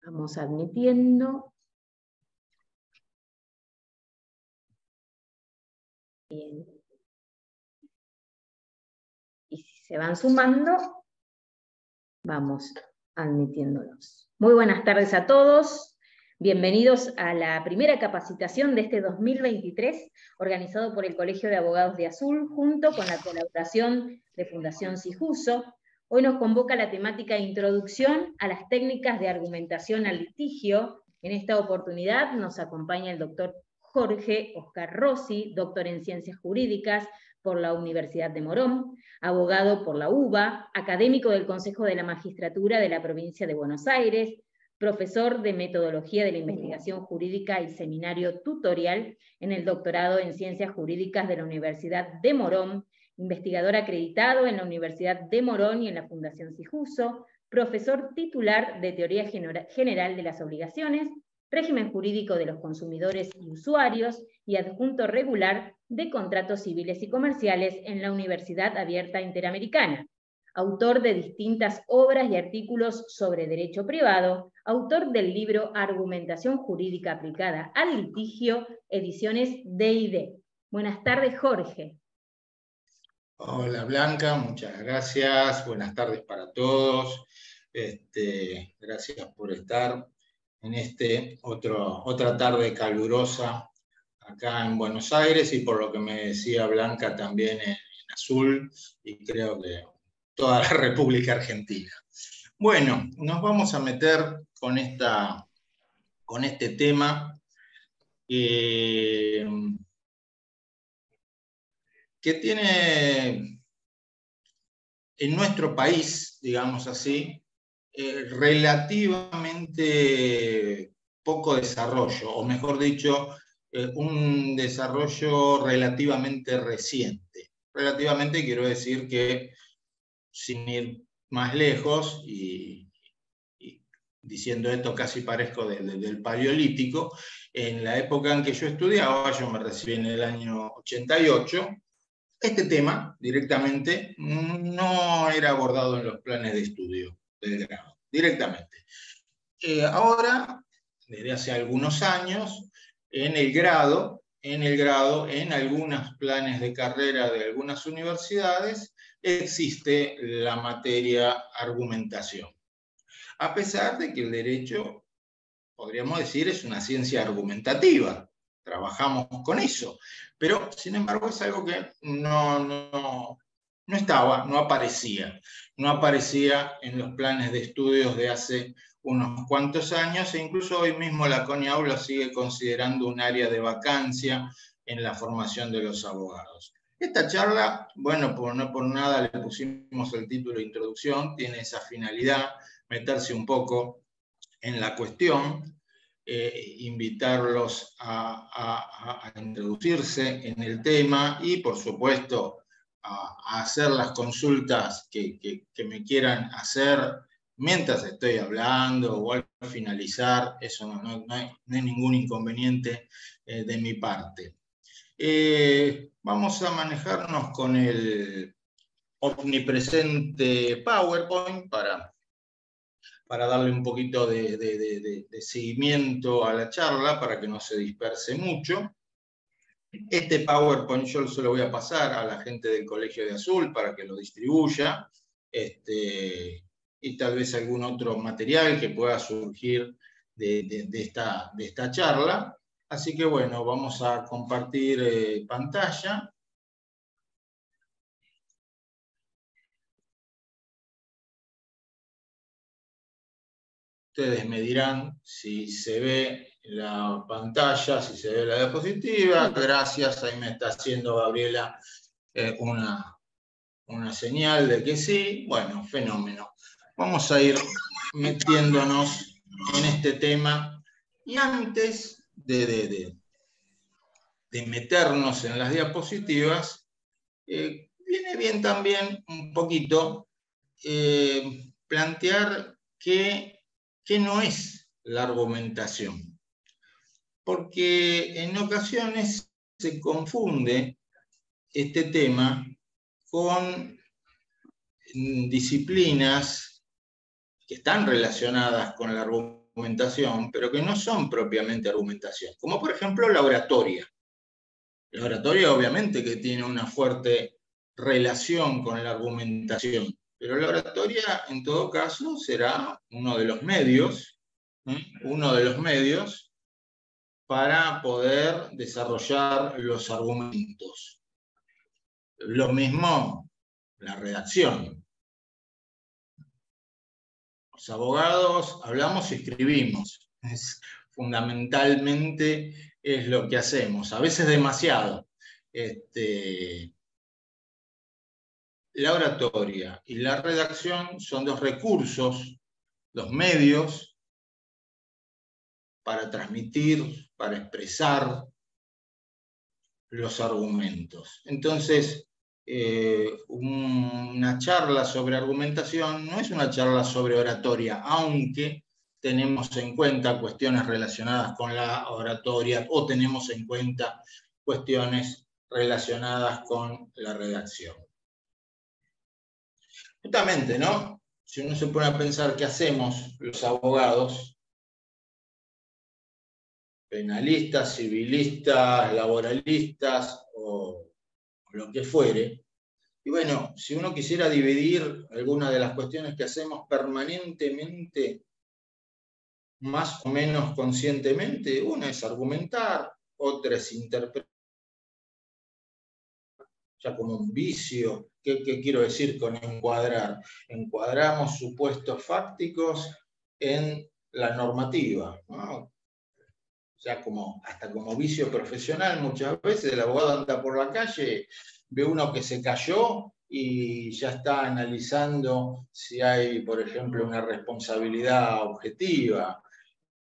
Vamos admitiendo. Bien. Y si se van sumando, vamos admitiéndolos. Muy buenas tardes a todos. Bienvenidos a la primera capacitación de este 2023, organizado por el Colegio de Abogados de Azul, junto con la colaboración de Fundación Sijuso. Hoy nos convoca la temática Introducción a las técnicas de argumentación al litigio. En esta oportunidad nos acompaña el doctor Jorge Oscar Rossi, doctor en Ciencias Jurídicas por la Universidad de Morón, abogado por la UBA, académico del Consejo de la Magistratura de la Provincia de Buenos Aires, profesor de Metodología de la Investigación Jurídica y seminario tutorial en el doctorado en Ciencias Jurídicas de la Universidad de Morón, investigador acreditado en la Universidad de Morón y en la Fundación Sijuso, profesor titular de Teoría General de las Obligaciones, Régimen Jurídico de los Consumidores y Usuarios y adjunto regular de Contratos Civiles y Comerciales en la Universidad Abierta Interamericana. Autor de distintas obras y artículos sobre derecho privado, autor del libro Argumentación Jurídica Aplicada al Litigio, ediciones D&D. Buenas tardes, Jorge. Hola, Blanca, muchas gracias. Buenas tardes para todos. Gracias por estar en otra tarde calurosa acá en Buenos Aires y por lo que me decía Blanca también en Azul y creo que toda la República Argentina. Bueno, nos vamos a meter con este tema que tiene en nuestro país, digamos así, relativamente poco desarrollo, o mejor dicho, un desarrollo relativamente reciente. Relativamente quiero decir que, sin ir más lejos, y diciendo esto casi parezco del Paleolítico, en la época en que yo estudiaba, yo me recibí en el año 88, este tema directamente no era abordado en los planes de estudio del grado, directamente. Ahora, desde hace algunos años, en el grado, en algunos planes de carrera de algunas universidades, existe la materia argumentación. A pesar de que el derecho, podríamos decir, es una ciencia argumentativa. Trabajamos con eso, pero sin embargo es algo que no aparecía en los planes de estudios de hace unos cuantos años, e incluso hoy mismo la CONIAU lo sigue considerando un área de vacancia en la formación de los abogados. Esta charla, bueno, no por nada le pusimos el título de introducción, tiene esa finalidad, meterse un poco en la cuestión, invitarlos a introducirse en el tema y, por supuesto, a hacer las consultas que me quieran hacer mientras estoy hablando o al finalizar. Eso no hay ningún inconveniente de mi parte. Vamos a manejarnos con el omnipresente PowerPoint para darle un poquito de seguimiento a la charla, para que no se disperse mucho. Este PowerPoint yo se lo voy a pasar a la gente del Colegio de Azul para que lo distribuya, y tal vez algún otro material que pueda surgir de esta charla. Así que bueno, vamos a compartir pantalla. Ustedes me dirán si se ve la pantalla, si se ve la diapositiva. Gracias, ahí me está haciendo Gabriela una señal de que sí. Bueno, fenómeno. Vamos a ir metiéndonos en este tema. Y antes de meternos en las diapositivas, viene bien también un poquito plantear qué no es la argumentación. Porque en ocasiones se confunde este tema con disciplinas que están relacionadas con la argumentación, argumentación, pero que no son propiamente argumentación, como por ejemplo la oratoria. La oratoria obviamente que tiene una fuerte relación con la argumentación, pero la oratoria en todo caso será uno de los medios para poder desarrollar los argumentos. Lo mismo la redacción. Los abogados hablamos y escribimos. Fundamentalmente es lo que hacemos, a veces demasiado. La oratoria y la redacción son dos recursos, dos medios para transmitir, para expresar los argumentos. Entonces, una charla sobre argumentación no es una charla sobre oratoria, aunque tenemos en cuenta cuestiones relacionadas con la oratoria o tenemos en cuenta cuestiones relacionadas con la redacción. Justamente, ¿no? Si uno se pone a pensar qué hacemos los abogados, penalistas, civilistas, laboralistas o lo que fuere, y bueno, si uno quisiera dividir algunas de las cuestiones que hacemos permanentemente, más o menos conscientemente, una es argumentar, otra es interpretar, ya como un vicio. ¿Qué quiero decir con encuadrar? Encuadramos supuestos fácticos en la normativa, ¿no? Ya hasta como vicio profesional, muchas veces el abogado anda por la calle, ve uno que se cayó y ya está analizando si hay, por ejemplo, una responsabilidad objetiva.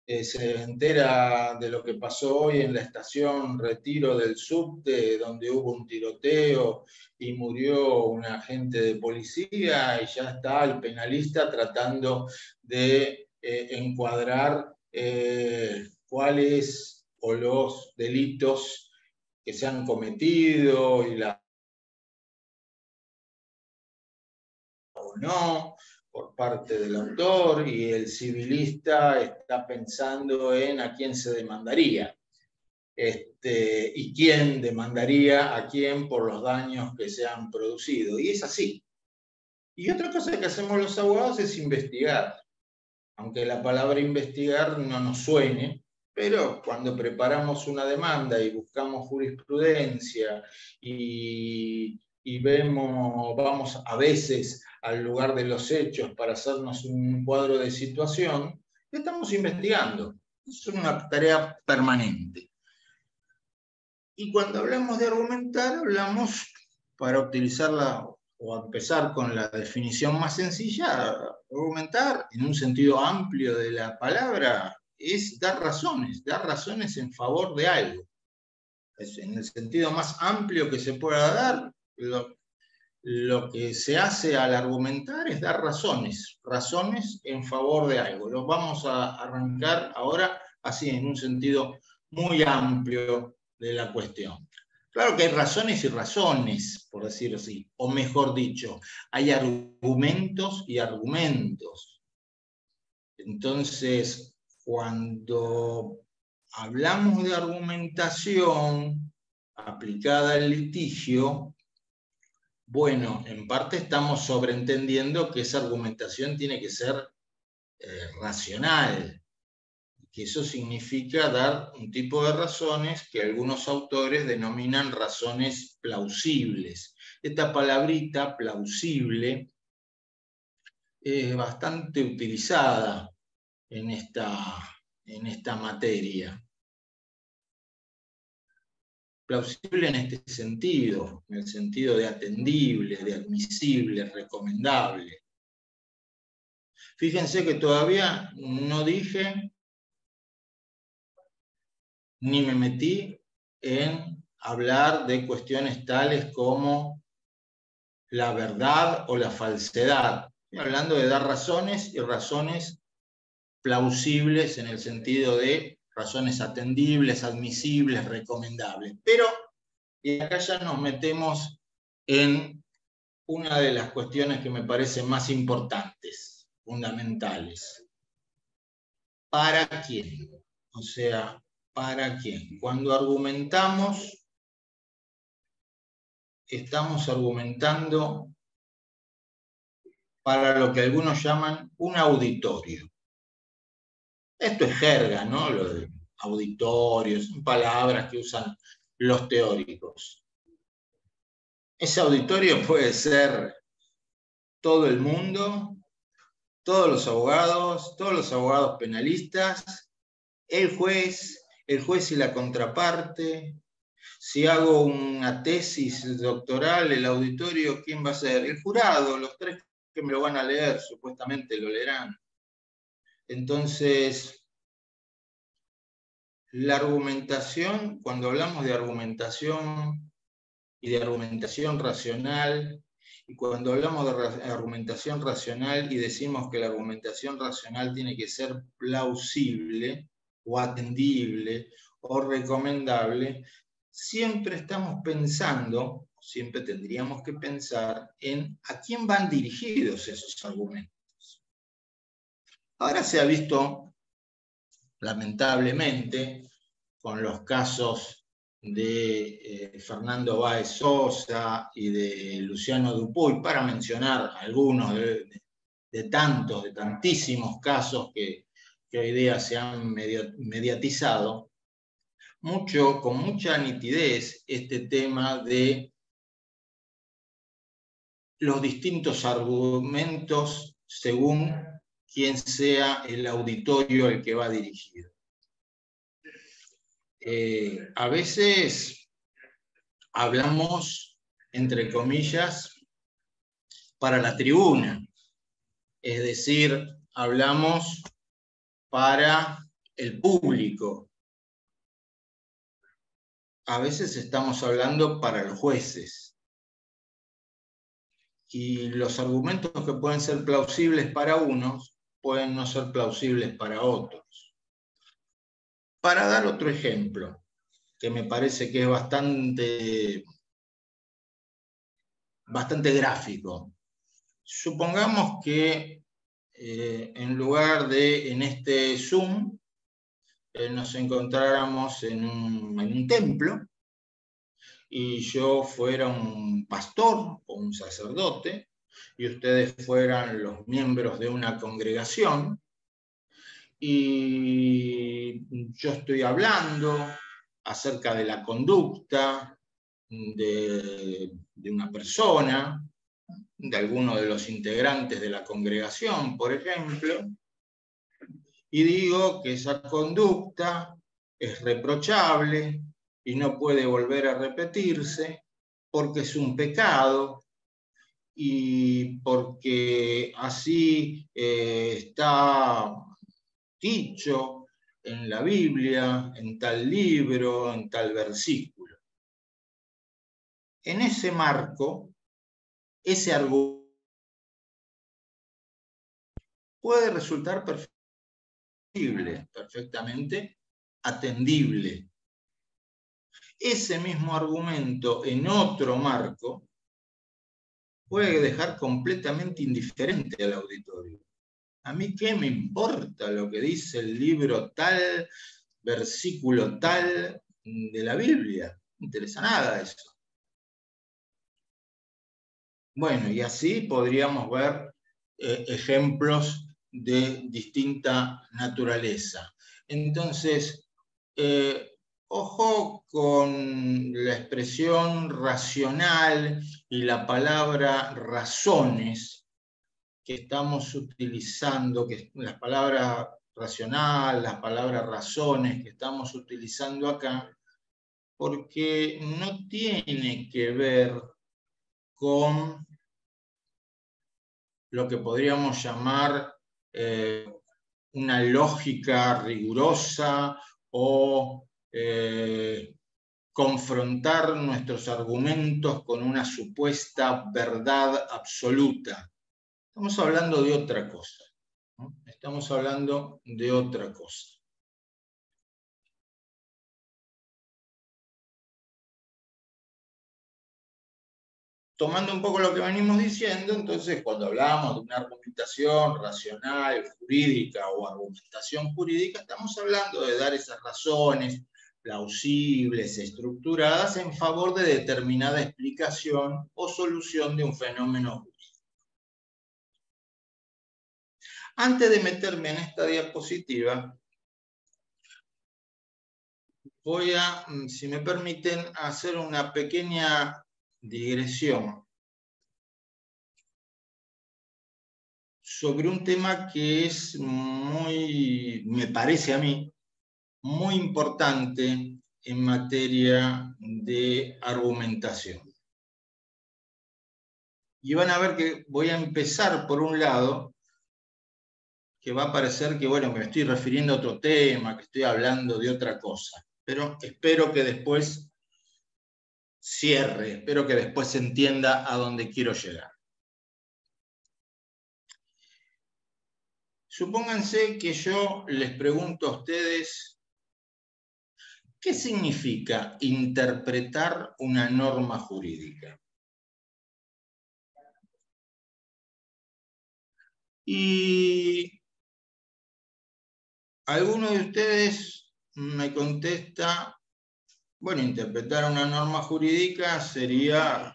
Se entera de lo que pasó hoy en la estación Retiro del subte, donde hubo un tiroteo y murió un agente de policía, y ya está el penalista tratando de encuadrar cuáles o los delitos que se han cometido y o no por parte del autor, y el civilista está pensando en a quién se demandaría y quién demandaría a quién por los daños que se han producido. Y es así. Y otra cosa que hacemos los abogados es investigar. Aunque la palabra investigar no nos suene, pero cuando preparamos una demanda y buscamos jurisprudencia y vamos a veces al lugar de los hechos para hacernos un cuadro de situación, estamos investigando. Es una tarea permanente. Y cuando hablamos de argumentar, hablamos, para utilizarla o empezar con la definición más sencilla, argumentar en un sentido amplio de la palabra es dar razones en favor de algo. En el sentido más amplio que se pueda dar, lo que se hace al argumentar es dar razones en favor de algo. Los vamos a arrancar ahora así, en un sentido muy amplio de la cuestión. Claro que hay razones y razones, por decirlo así, o mejor dicho, hay argumentos y argumentos. Entonces, cuando hablamos de argumentación aplicada al litigio, bueno, en parte estamos sobreentendiendo que esa argumentación tiene que ser racional, que eso significa dar un tipo de razones que algunos autores denominan razones plausibles. Esta palabrita, plausible, es bastante utilizada en esta materia. Plausible en este sentido, en el sentido de atendible, de admisible, recomendable. Fíjense que todavía no dije ni me metí en hablar de cuestiones tales como la verdad o la falsedad. Estoy hablando de dar razones y razones plausibles en el sentido de razones atendibles, admisibles, recomendables. Pero, y acá ya nos metemos en una de las cuestiones que me parecen más importantes, fundamentales. ¿para quién? O sea, ¿para quién? Cuando argumentamos, estamos argumentando para lo que algunos llaman un auditorio. Esto es jerga, ¿no? Lo de auditorio, son palabras que usan los teóricos. Ese auditorio puede ser todo el mundo, todos los abogados penalistas, el juez y la contraparte. Si hago una tesis doctoral, el auditorio, ¿quién va a ser? El jurado, los tres que me lo van a leer, supuestamente lo leerán. Entonces, la argumentación, cuando hablamos de argumentación y de argumentación racional, y cuando hablamos de argumentación racional y decimos que la argumentación racional tiene que ser plausible o atendible o recomendable, siempre estamos pensando, siempre tendríamos que pensar en a quién van dirigidos esos argumentos. Ahora se ha visto, lamentablemente, con los casos de Fernando Báez Sosa y de Luciano Dupuy, para mencionar algunos de tantísimos casos que hoy día se han mediatizado, con mucha nitidez este tema de los distintos argumentos según quién sea el auditorio al que va dirigido. A veces hablamos, entre comillas, para la tribuna, es decir, hablamos para el público. A veces estamos hablando para los jueces. Y los argumentos que pueden ser plausibles para unos pueden no ser plausibles para otros. Para dar otro ejemplo, que me parece que es bastante gráfico. Supongamos que en lugar de en este Zoom nos encontráramos en un templo y yo fuera un pastor o un sacerdote y ustedes fueran los miembros de una congregación y yo estoy hablando acerca de la conducta de una persona, de alguno de los integrantes de la congregación, por ejemplo, y digo que esa conducta es reprochable y no puede volver a repetirse porque es un pecado y porque así está dicho en la Biblia, en tal libro, en tal versículo. En ese marco, ese argumento puede resultar perfectamente atendible. Ese mismo argumento en otro marco puede dejar completamente indiferente al auditorio. ¿A mí qué me importa lo que dice el libro tal, versículo tal de la Biblia? No me interesa nada eso. Bueno, y así podríamos ver ejemplos de distinta naturaleza. Entonces, ojo con la expresión racional y la palabra razones que estamos utilizando, que las palabras racional, las palabras razones que estamos utilizando acá, porque no tiene que ver con lo que podríamos llamar una lógica rigurosa o confrontar nuestros argumentos con una supuesta verdad absoluta. Estamos hablando de otra cosa, ¿no? Estamos hablando de otra cosa. tomando un poco lo que venimos diciendo, entonces cuando hablamos de una argumentación racional, jurídica o argumentación jurídica, estamos hablando de dar esas razones plausibles, estructuradas, en favor de determinada explicación o solución de un fenómeno jurídico. Antes de meterme en esta diapositiva, voy a, si me permiten, hacer una pequeña digresión sobre un tema que es muy, me parece a mí, muy importante en materia de argumentación. Y van a ver que voy a empezar por un lado, que va a parecer que, bueno, me estoy refiriendo a otro tema, que estoy hablando de otra cosa, pero espero que después cierre, espero que después se entienda a dónde quiero llegar. Supónganse que yo les pregunto a ustedes, ¿qué significa interpretar una norma jurídica? Y alguno de ustedes me contesta, bueno, interpretar una norma jurídica sería,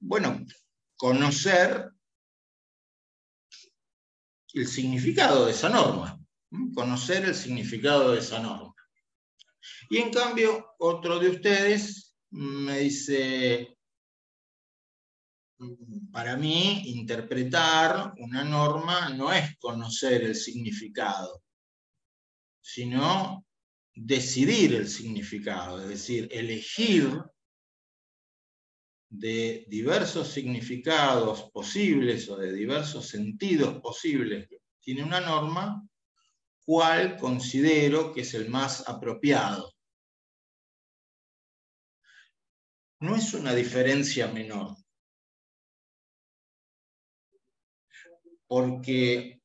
bueno, conocer el significado de esa norma, conocer el significado de esa norma. Y en cambio, otro de ustedes me dice, para mí, interpretar una norma no es conocer el significado, sino decidir el significado, es decir, elegir de diversos significados posibles o de diversos sentidos posibles que tiene una norma, cuál considero que es el más apropiado. No es una diferencia menor, porque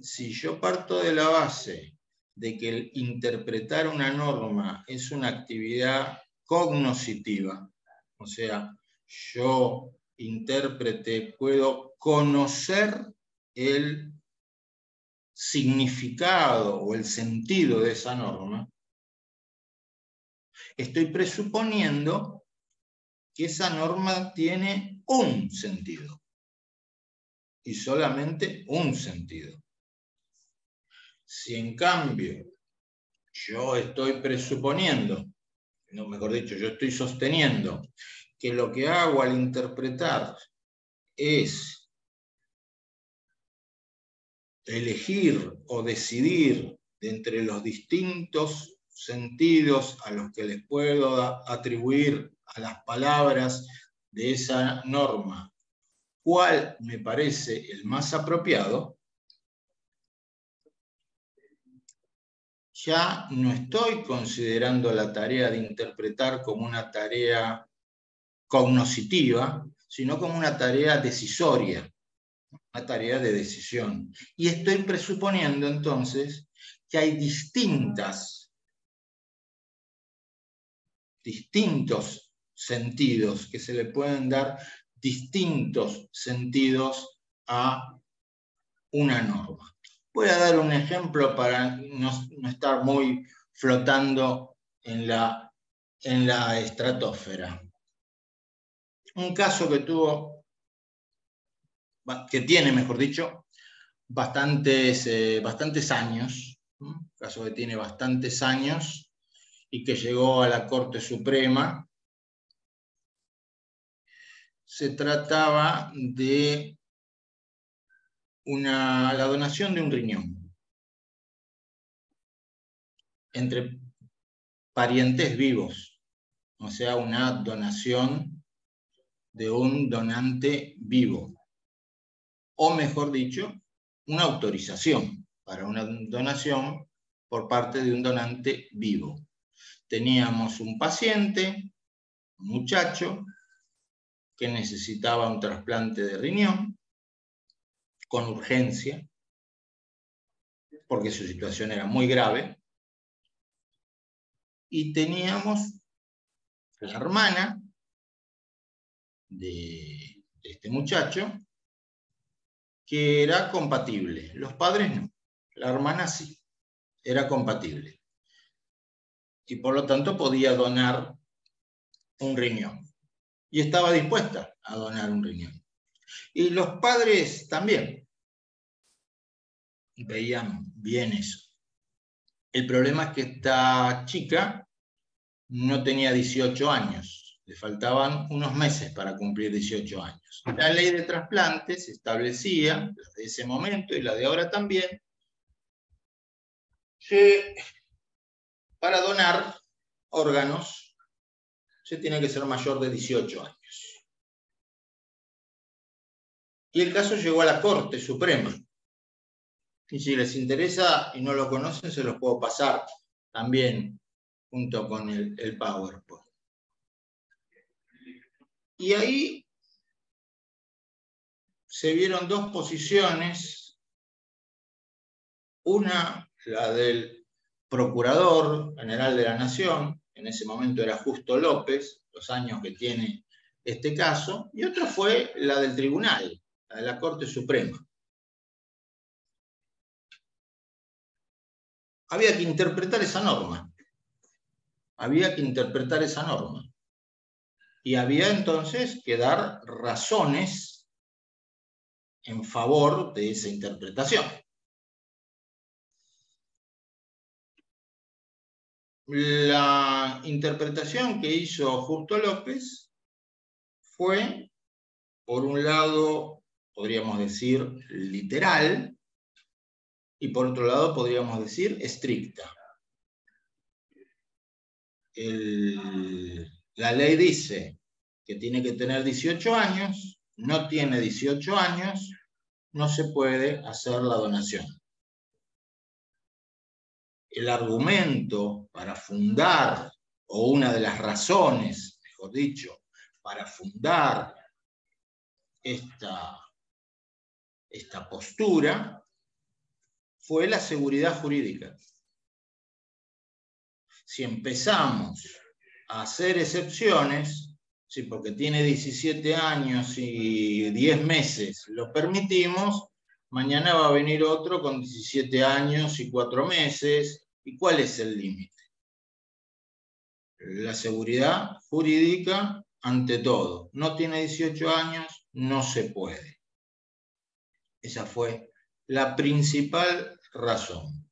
si yo parto de la base de que el interpretar una norma es una actividad cognoscitiva, o sea, yo, intérprete, puedo conocer el significado o el sentido de esa norma, estoy presuponiendo que esa norma tiene un sentido, y solamente un sentido. Si en cambio yo estoy presuponiendo, no, mejor dicho, yo estoy sosteniendo que lo que hago al interpretar es elegir o decidir de entre los distintos sentidos a los que les puedo atribuir a las palabras de esa norma, cuál me parece el más apropiado, ya no estoy considerando la tarea de interpretar como una tarea cognoscitiva, sino como una tarea decisoria, una tarea de decisión. Y estoy presuponiendo entonces que hay distintos sentidos, que se le pueden dar distintos sentidos a una norma. Voy a dar un ejemplo para no estar muy flotando en la estratosfera. Un caso que tiene, mejor dicho, bastantes años, un caso que tiene bastantes años y que llegó a la Corte Suprema. Se trataba de la donación de un riñón entre parientes vivos, o sea, una donación de un donante vivo, o mejor dicho, una autorización para una donación por parte de un donante vivo. Teníamos un paciente, un muchacho, que necesitaba un trasplante de riñón con urgencia, porque su situación era muy grave, y teníamos la hermana de este muchacho, que era compatible. Los padres no. La hermana sí, era compatible. Y por lo tanto podía donar un riñón. Y estaba dispuesta a donar un riñón. Y los padres también veían bien eso. El problema es que esta chica no tenía 18 años. Le faltaban unos meses para cumplir 18 años. La ley de trasplantes establecía, la de ese momento y la de ahora también, que para donar órganos se tiene que ser mayor de 18 años. Y el caso llegó a la Corte Suprema. Y si les interesa y no lo conocen, se los puedo pasar también junto con el PowerPoint. Y ahí se vieron dos posiciones. Una, la del Procurador General de la Nación, en ese momento era Justo López, los años que tiene este caso, y otra fue la del Tribunal, la de la Corte Suprema. Había que interpretar esa norma. Había que interpretar esa norma. Y había entonces que dar razones en favor de esa interpretación. La interpretación que hizo Justo López fue, por un lado, podríamos decir, literal, y por otro lado, podríamos decir, estricta. La ley dice que tiene que tener 18 años, no tiene 18 años, no se puede hacer la donación. El argumento para fundar, o una de las razones, mejor dicho, para fundar esta postura fue la seguridad jurídica. Si empezamos a hacer excepciones, sí, porque tiene 17 años y 10 meses, lo permitimos, mañana va a venir otro con 17 años y 4 meses. ¿Y cuál es el límite? La seguridad jurídica ante todo. No tiene 18 años, no se puede. Esa fue la principal razón.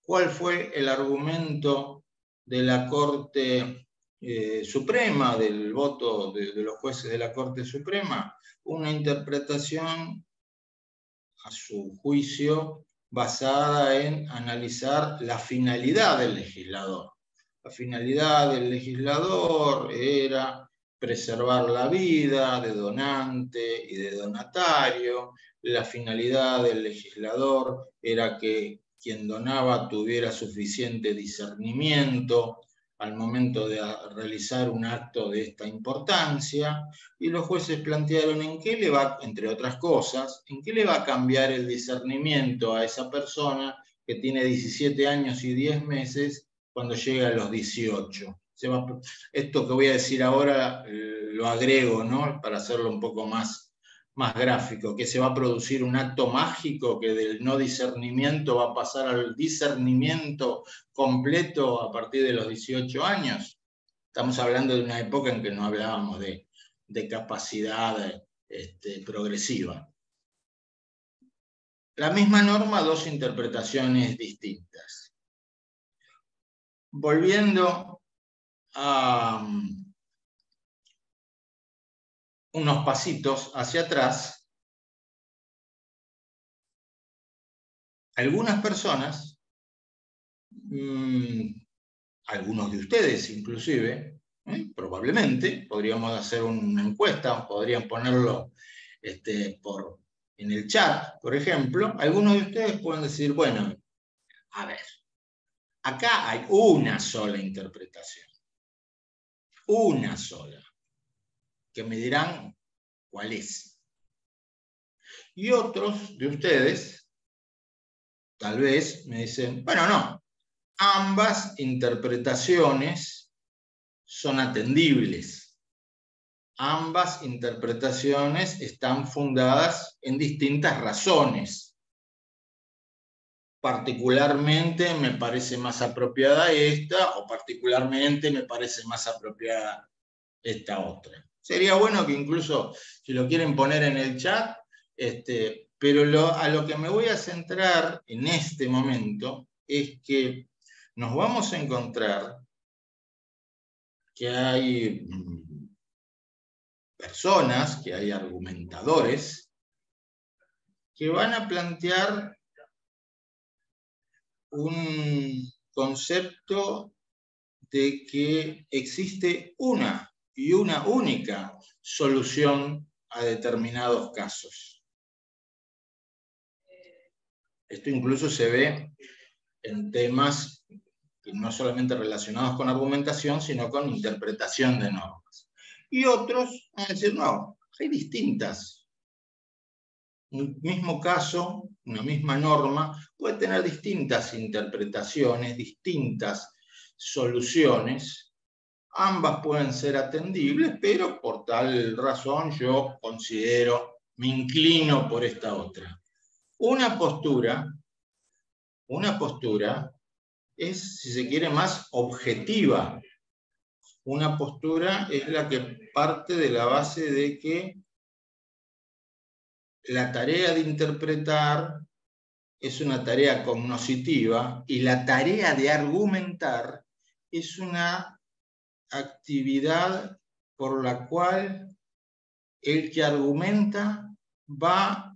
¿Cuál fue el argumento de la Corte Suprema, del voto de los jueces de la Corte Suprema? Una interpretación, a su juicio, basada en analizar la finalidad del legislador. La finalidad del legislador era preservar la vida de donante y de donatario. La finalidad del legislador era que quien donaba tuviera suficiente discernimiento al momento de realizar un acto de esta importancia, y los jueces plantearon en qué le va, entre otras cosas, en qué le va a cambiar el discernimiento a esa persona que tiene 17 años y 10 meses cuando llega a los 18. Esto que voy a decir ahora lo agrego, ¿no?, para hacerlo un poco más gráfico, que se va a producir un acto mágico que del no discernimiento va a pasar al discernimiento completo a partir de los 18 años. Estamos hablando de una época en que no hablábamos de capacidad progresiva. La misma norma, dos interpretaciones distintas. Volviendo a unos pasitos hacia atrás, algunas personas, algunos de ustedes inclusive, probablemente, podríamos hacer una encuesta, podrían ponerlo en el chat, por ejemplo, algunos de ustedes pueden decir, bueno, a ver, acá hay una sola interpretación, una sola, que me dirán cuál es. Y otros de ustedes, tal vez, me dicen, bueno, no, ambas interpretaciones son atendibles. ambas interpretaciones están fundadas en distintas razones. Particularmente me parece más apropiada esta, o particularmente me parece más apropiada esta otra. Sería bueno que incluso, si lo quieren poner en el chat, pero a lo que me voy a centrar en este momento es que nos vamos a encontrar que hay personas, que hay argumentadores, que van a plantear un concepto de que existe una y una única solución a determinados casos. Esto incluso se ve en temas que no solamente relacionados con argumentación, sino con interpretación de normas. Y otros van a decir, no, hay distintas. Un mismo caso, una misma norma, puede tener distintas interpretaciones, distintas soluciones. Ambas pueden ser atendibles, pero por tal razón yo considero, me inclino por esta otra. Una postura es, si se quiere, más objetiva. Una postura es la que parte de la base de que la tarea de interpretar es una tarea cognoscitiva y la tarea de argumentar es una actividad por la cual el que argumenta va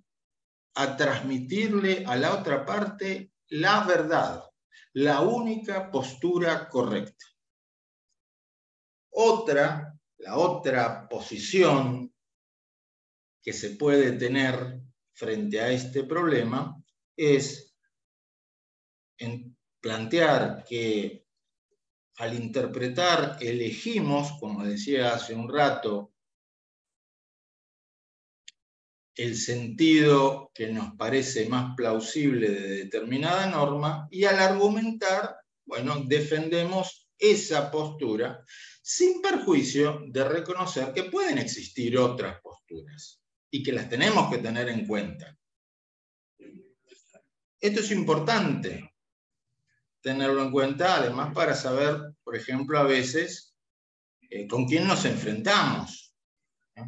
a transmitirle a la otra parte la verdad, la única postura correcta. La otra posición que se puede tener frente a este problema es plantear que al interpretar elegimos, como decía hace un rato, el sentido que nos parece más plausible de determinada norma, y al argumentar, bueno, defendemos esa postura sin perjuicio de reconocer que pueden existir otras posturas y que las tenemos que tener en cuenta. Esto es importante tenerlo en cuenta, además para saber, por ejemplo, a veces con quién nos enfrentamos.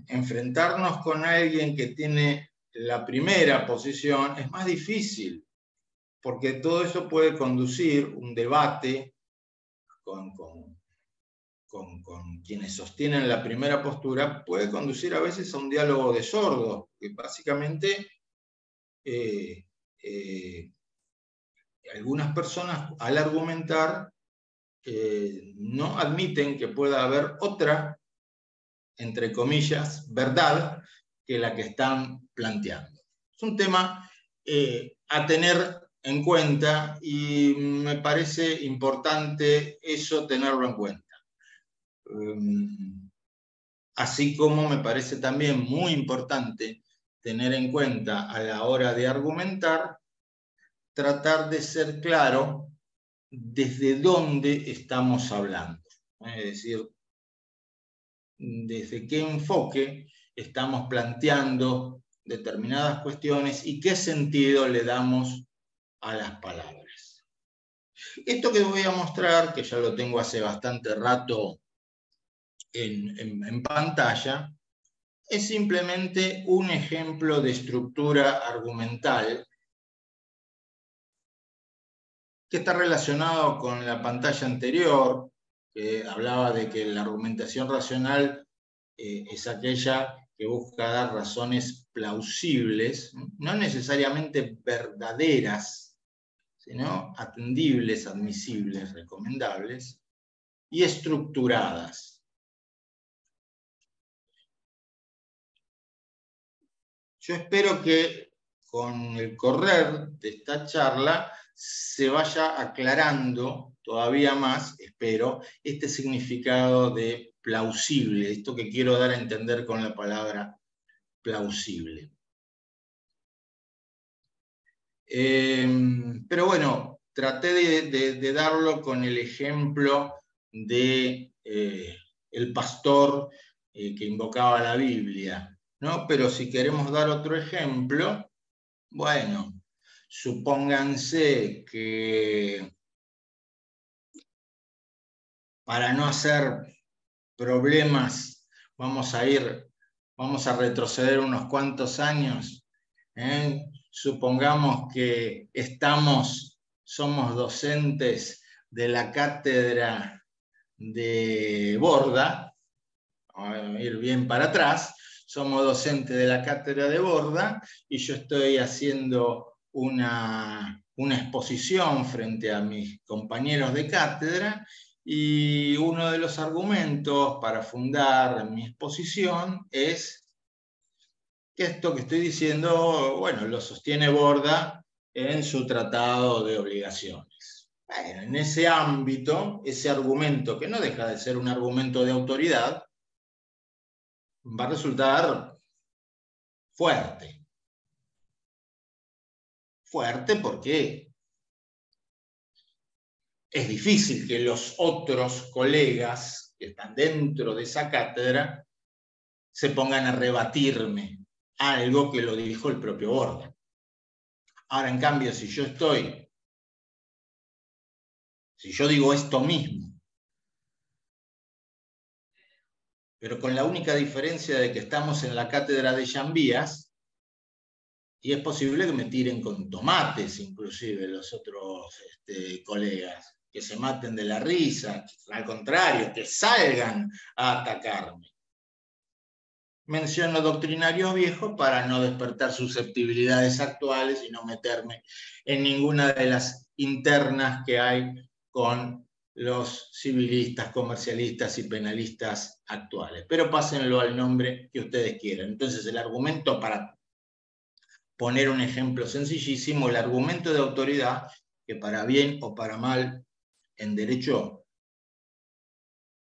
Enfrentarnos con alguien que tiene la primera posición es más difícil, porque todo eso puede conducir un debate con quienes sostienen la primera postura, puede conducir a veces a un diálogo de sordos, que básicamente algunas personas al argumentar no admiten que pueda haber otra, entre comillas, verdad que la que están planteando. Es un tema a tener en cuenta y me parece importante eso tenerlo en cuenta. Así como me parece también muy importante tener en cuenta a la hora de argumentar, tratar de ser claro desde dónde estamos hablando. Es decir, desde qué enfoque estamos planteando determinadas cuestiones y qué sentido le damos a las palabras. Esto que voy a mostrar, que ya lo tengo hace bastante rato en pantalla, es simplemente un ejemplo de estructura argumental que está relacionado con la pantalla anterior, que hablaba de que la argumentación racional es aquella que busca dar razones plausibles, no necesariamente verdaderas, sino atendibles, admisibles, recomendables, y estructuradas. Yo espero que con el correr de esta charla se vaya aclarando todavía más, espero, este significado de plausible, esto que quiero dar a entender con la palabra plausible. Pero bueno, traté de darlo con el ejemplo de el pastor que invocaba la Biblia, ¿no? Pero si queremos dar otro ejemplo, bueno, supónganse que para no hacer problemas vamos a retroceder unos cuantos años. Supongamos que somos docentes de la cátedra de Borda, vamos a ir bien para atrás, somos docentes de la cátedra de Borda y yo estoy haciendo una exposición frente a mis compañeros de cátedra y uno de los argumentos para fundar mi exposición es que esto que estoy diciendo, bueno, lo sostiene Borda en su tratado de obligaciones. Bueno, en ese ámbito, ese argumento, que no deja de ser un argumento de autoridad, va a resultar fuerte. Fuerte porque es difícil que los otros colegas que están dentro de esa cátedra se pongan a rebatirme algo que lo dijo el propio Borda. Ahora, en cambio, si yo digo esto mismo, pero con la única diferencia de que estamos en la cátedra de Llambías, y es posible que me tiren con tomates, inclusive los otros colegas, que se maten de la risa, al contrario, que salgan a atacarme. Menciono doctrinarios viejos para no despertar susceptibilidades actuales y no meterme en ninguna de las internas que hay con los civilistas, comercialistas y penalistas actuales. Pero pásenlo al nombre que ustedes quieran. Entonces, el argumento, para poner un ejemplo sencillísimo, el argumento de autoridad, que para bien o para mal en derecho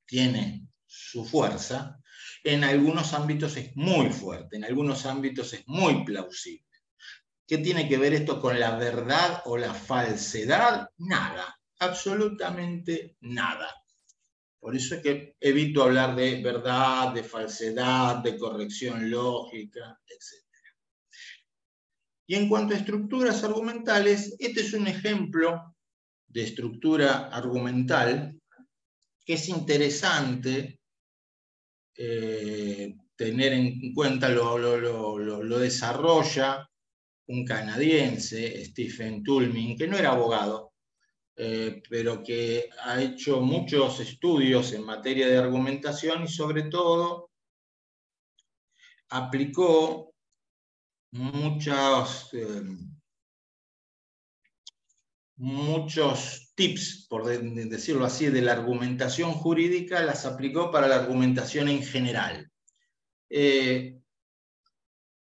tiene su fuerza, en algunos ámbitos es muy fuerte, en algunos ámbitos es muy plausible. ¿Qué tiene que ver esto con la verdad o la falsedad? Nada, absolutamente nada. Por eso es que evito hablar de verdad, de falsedad, de corrección lógica, etc. Y en cuanto a estructuras argumentales, este es un ejemplo de estructura argumental que es interesante tener en cuenta, lo desarrolla un canadiense, Stephen Toulmin, que no era abogado, pero que ha hecho muchos estudios en materia de argumentación y sobre todo aplicó muchos tips, por decirlo así, de la argumentación jurídica, las aplicó para la argumentación en general. Esta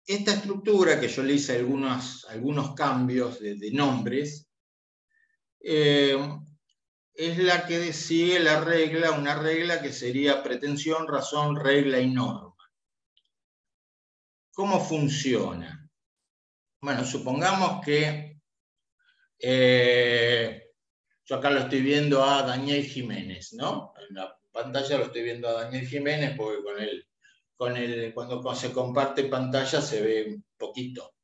estructura, que yo le hice algunos cambios de nombres, es la que sigue la regla, una regla que sería pretensión, razón, regla y norma. ¿Cómo funciona? Bueno, supongamos que yo acá lo estoy viendo a Daniel Jiménez, ¿no? En la pantalla lo estoy viendo a Daniel Jiménez porque cuando se comparte pantalla se ve un poquito,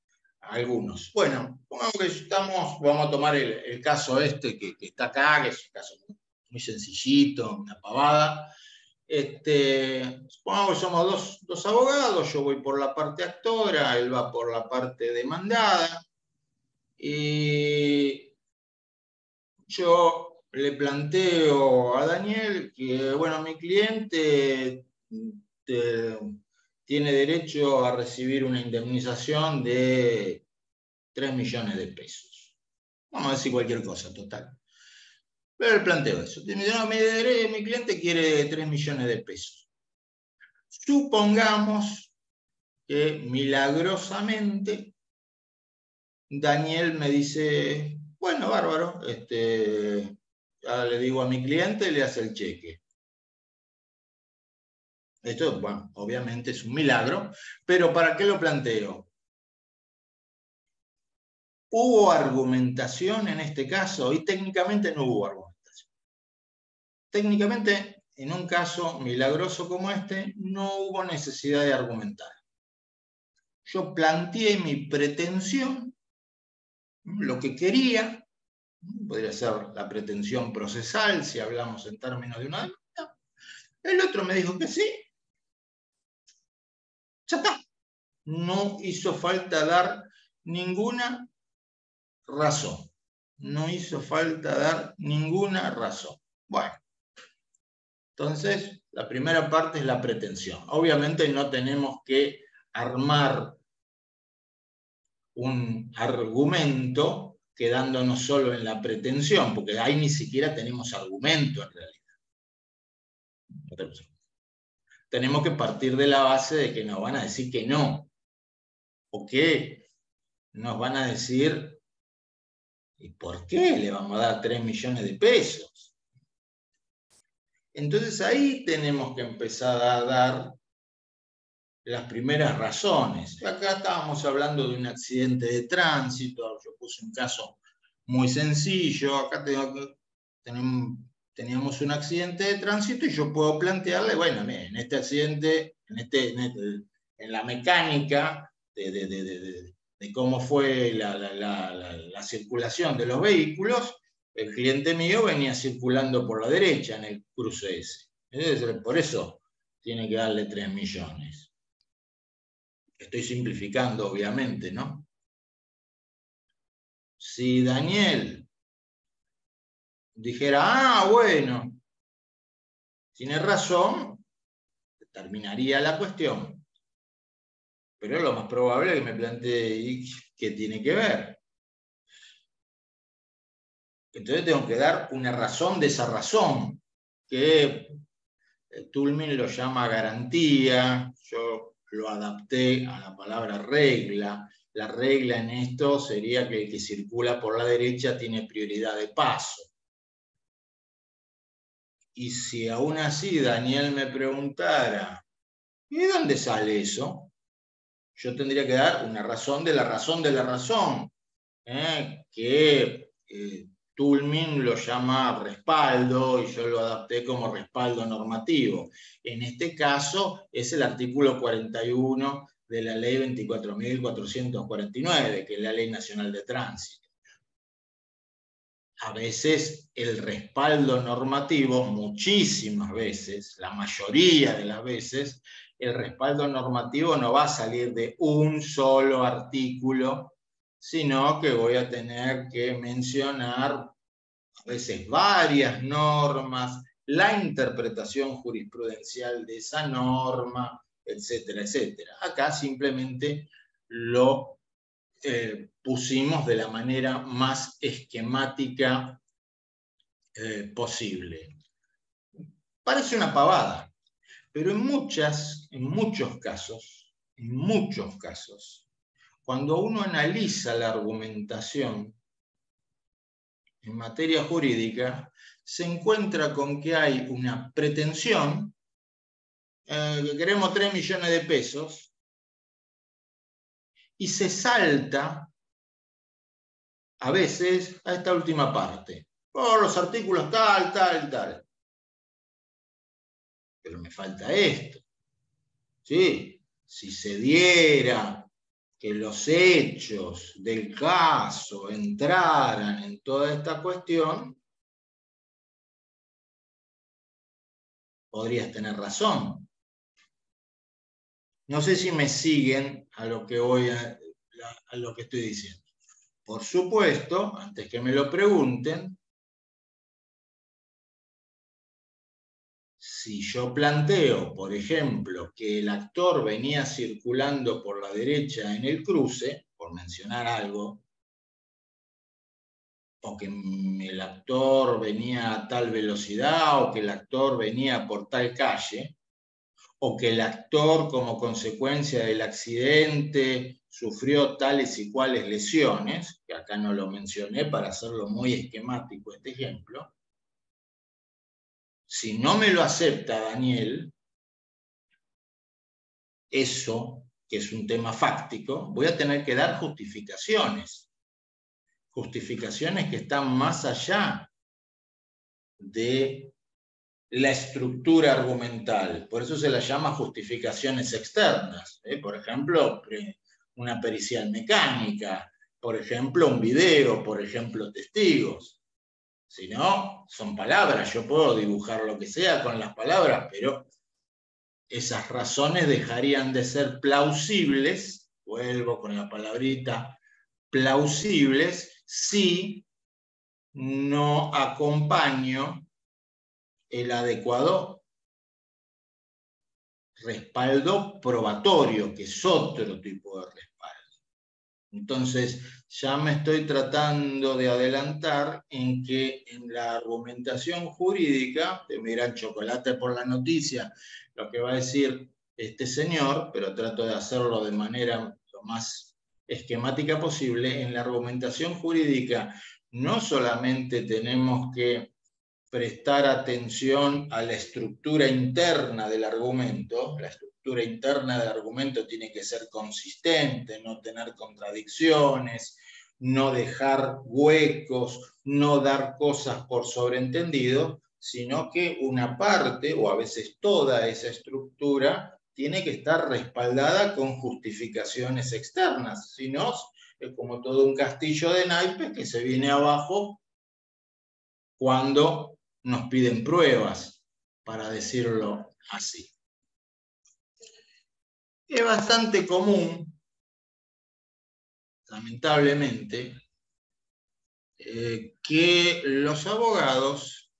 algunos. Bueno, pongamos que vamos a tomar el caso que está acá, que es un caso muy sencillito, una pavada. Supongamos que somos dos abogados, yo voy por la parte actora, él va por la parte demandada, y yo le planteo a Daniel que, bueno, mi cliente tiene derecho a recibir una indemnización de 3 millones de pesos. Vamos a decir cualquier cosa, total. Pero le planteo eso. No, mi cliente quiere 3 millones de pesos. Supongamos que milagrosamente Daniel me dice, bueno, bárbaro, ya le digo a mi cliente, le hace el cheque. Esto, bueno, obviamente es un milagro, pero ¿para qué lo planteo? ¿Hubo argumentación en este caso? Y técnicamente no hubo argumentación. Técnicamente en un caso milagroso como este, no hubo necesidad de argumentar. Yo planteé mi pretensión, lo que quería, podría ser la pretensión procesal, si hablamos en términos de una demanda. El otro me dijo que sí. Ya está. No hizo falta dar ninguna razón. No hizo falta dar ninguna razón. Bueno, entonces la primera parte es la pretensión. Obviamente no tenemos que armar un argumento quedándonos solo en la pretensión, porque ahí ni siquiera tenemos argumento en realidad. Tenemos que partir de la base de que nos van a decir que no, o que nos van a decir, ¿y por qué le vamos a dar 3 millones de pesos? Entonces ahí tenemos que empezar a dar las primeras razones. Acá estábamos hablando de un accidente de tránsito, yo puse un caso muy sencillo, acá teníamos un accidente de tránsito y yo puedo plantearle, bueno, miren, en este accidente, en la mecánica de cómo fue la circulación de los vehículos, el cliente mío venía circulando por la derecha en el cruce ese. Entonces, por eso tiene que darle 3 millones. Estoy simplificando, obviamente, ¿no? Si Daniel dijera, ah, bueno, tiene razón, terminaría la cuestión. Pero lo más probable es que me plantee qué tiene que ver. Entonces tengo que dar una razón de esa razón, que Toulmin lo llama garantía, yo lo adapté a la palabra regla. La regla en esto sería que el que circula por la derecha tiene prioridad de paso. Y si aún así Daniel me preguntara, ¿y de dónde sale eso? Yo tendría que dar una razón de la razón de la razón, que Toulmin lo llama respaldo y yo lo adapté como respaldo normativo. En este caso es el artículo 41 de la ley 24.449, que es la Ley Nacional de Tránsito. A veces el respaldo normativo, muchísimas veces, la mayoría de las veces, el respaldo normativo no va a salir de un solo artículo, sino que voy a tener que mencionar a veces varias normas, la interpretación jurisprudencial de esa norma, etcétera, etcétera. Acá simplemente lo pusimos de la manera más esquemática posible. Parece una pavada, pero en muchos casos, cuando uno analiza la argumentación en materia jurídica, se encuentra con que hay una pretensión, que queremos 3 millones de pesos, y se salta a veces a esta última parte. Por los artículos tal, tal, tal. Pero me falta esto. ¿Sí? Si se diera que los hechos del caso entraran en toda esta cuestión, podrías tener razón. No sé si me siguen a lo que a lo que estoy diciendo. Por supuesto, antes que me lo pregunten, si yo planteo, por ejemplo, que el actor venía circulando por la derecha en el cruce, por mencionar algo, o que el actor venía a tal velocidad, o que el actor venía por tal calle, o que el actor, como consecuencia del accidente, sufrió tales y cuales lesiones, que acá no lo mencioné para hacerlo muy esquemático este ejemplo. Si no me lo acepta Daniel, eso, que es un tema fáctico, voy a tener que dar justificaciones. Justificaciones que están más allá de la estructura argumental. Por eso se la llama justificaciones externas. Por ejemplo, una pericial mecánica, por ejemplo, un video, por ejemplo, testigos. Si no, son palabras. Yo puedo dibujar lo que sea con las palabras, pero esas razones dejarían de ser plausibles, vuelvo con la palabrita plausibles, si no acompaño el adecuado respaldo probatorio, que es otro tipo de respaldo. Entonces, ya me estoy tratando de adelantar en que en la argumentación jurídica, te miran chocolate por la noticia, lo que va a decir este señor, pero trato de hacerlo de manera lo más esquemática posible. En la argumentación jurídica no solamente tenemos que prestar atención a la estructura interna del argumento. La estructura interna del argumento tiene que ser consistente, no tener contradicciones, no dejar huecos, no dar cosas por sobreentendido, sino que una parte, o a veces toda esa estructura, tiene que estar respaldada con justificaciones externas. Si no, es como todo un castillo de naipes que se viene abajo cuando nos piden pruebas, para decirlo así. Es bastante común, lamentablemente, que los abogados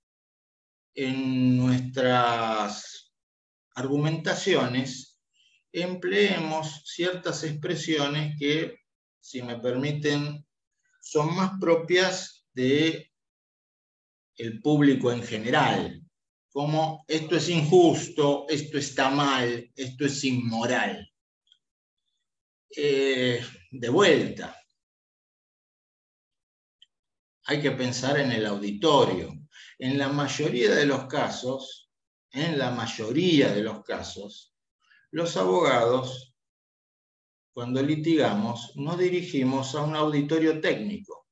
en nuestras argumentaciones empleemos ciertas expresiones que, si me permiten, son más propias de el público en general, como esto es injusto, esto está mal, esto es inmoral. De vuelta, hay que pensar en el auditorio. En la mayoría de los casos, los abogados, cuando litigamos, nos dirigimos a un auditorio técnico.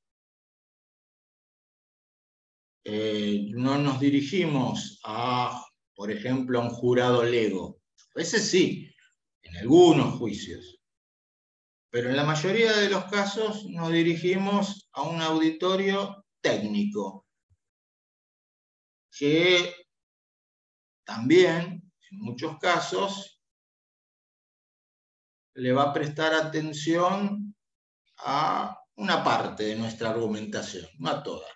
No nos dirigimos a, por ejemplo, a un jurado lego. A veces sí, en algunos juicios. Pero en la mayoría de los casos nos dirigimos a un auditorio técnico, que también, en muchos casos, le va a prestar atención a una parte de nuestra argumentación, no a toda.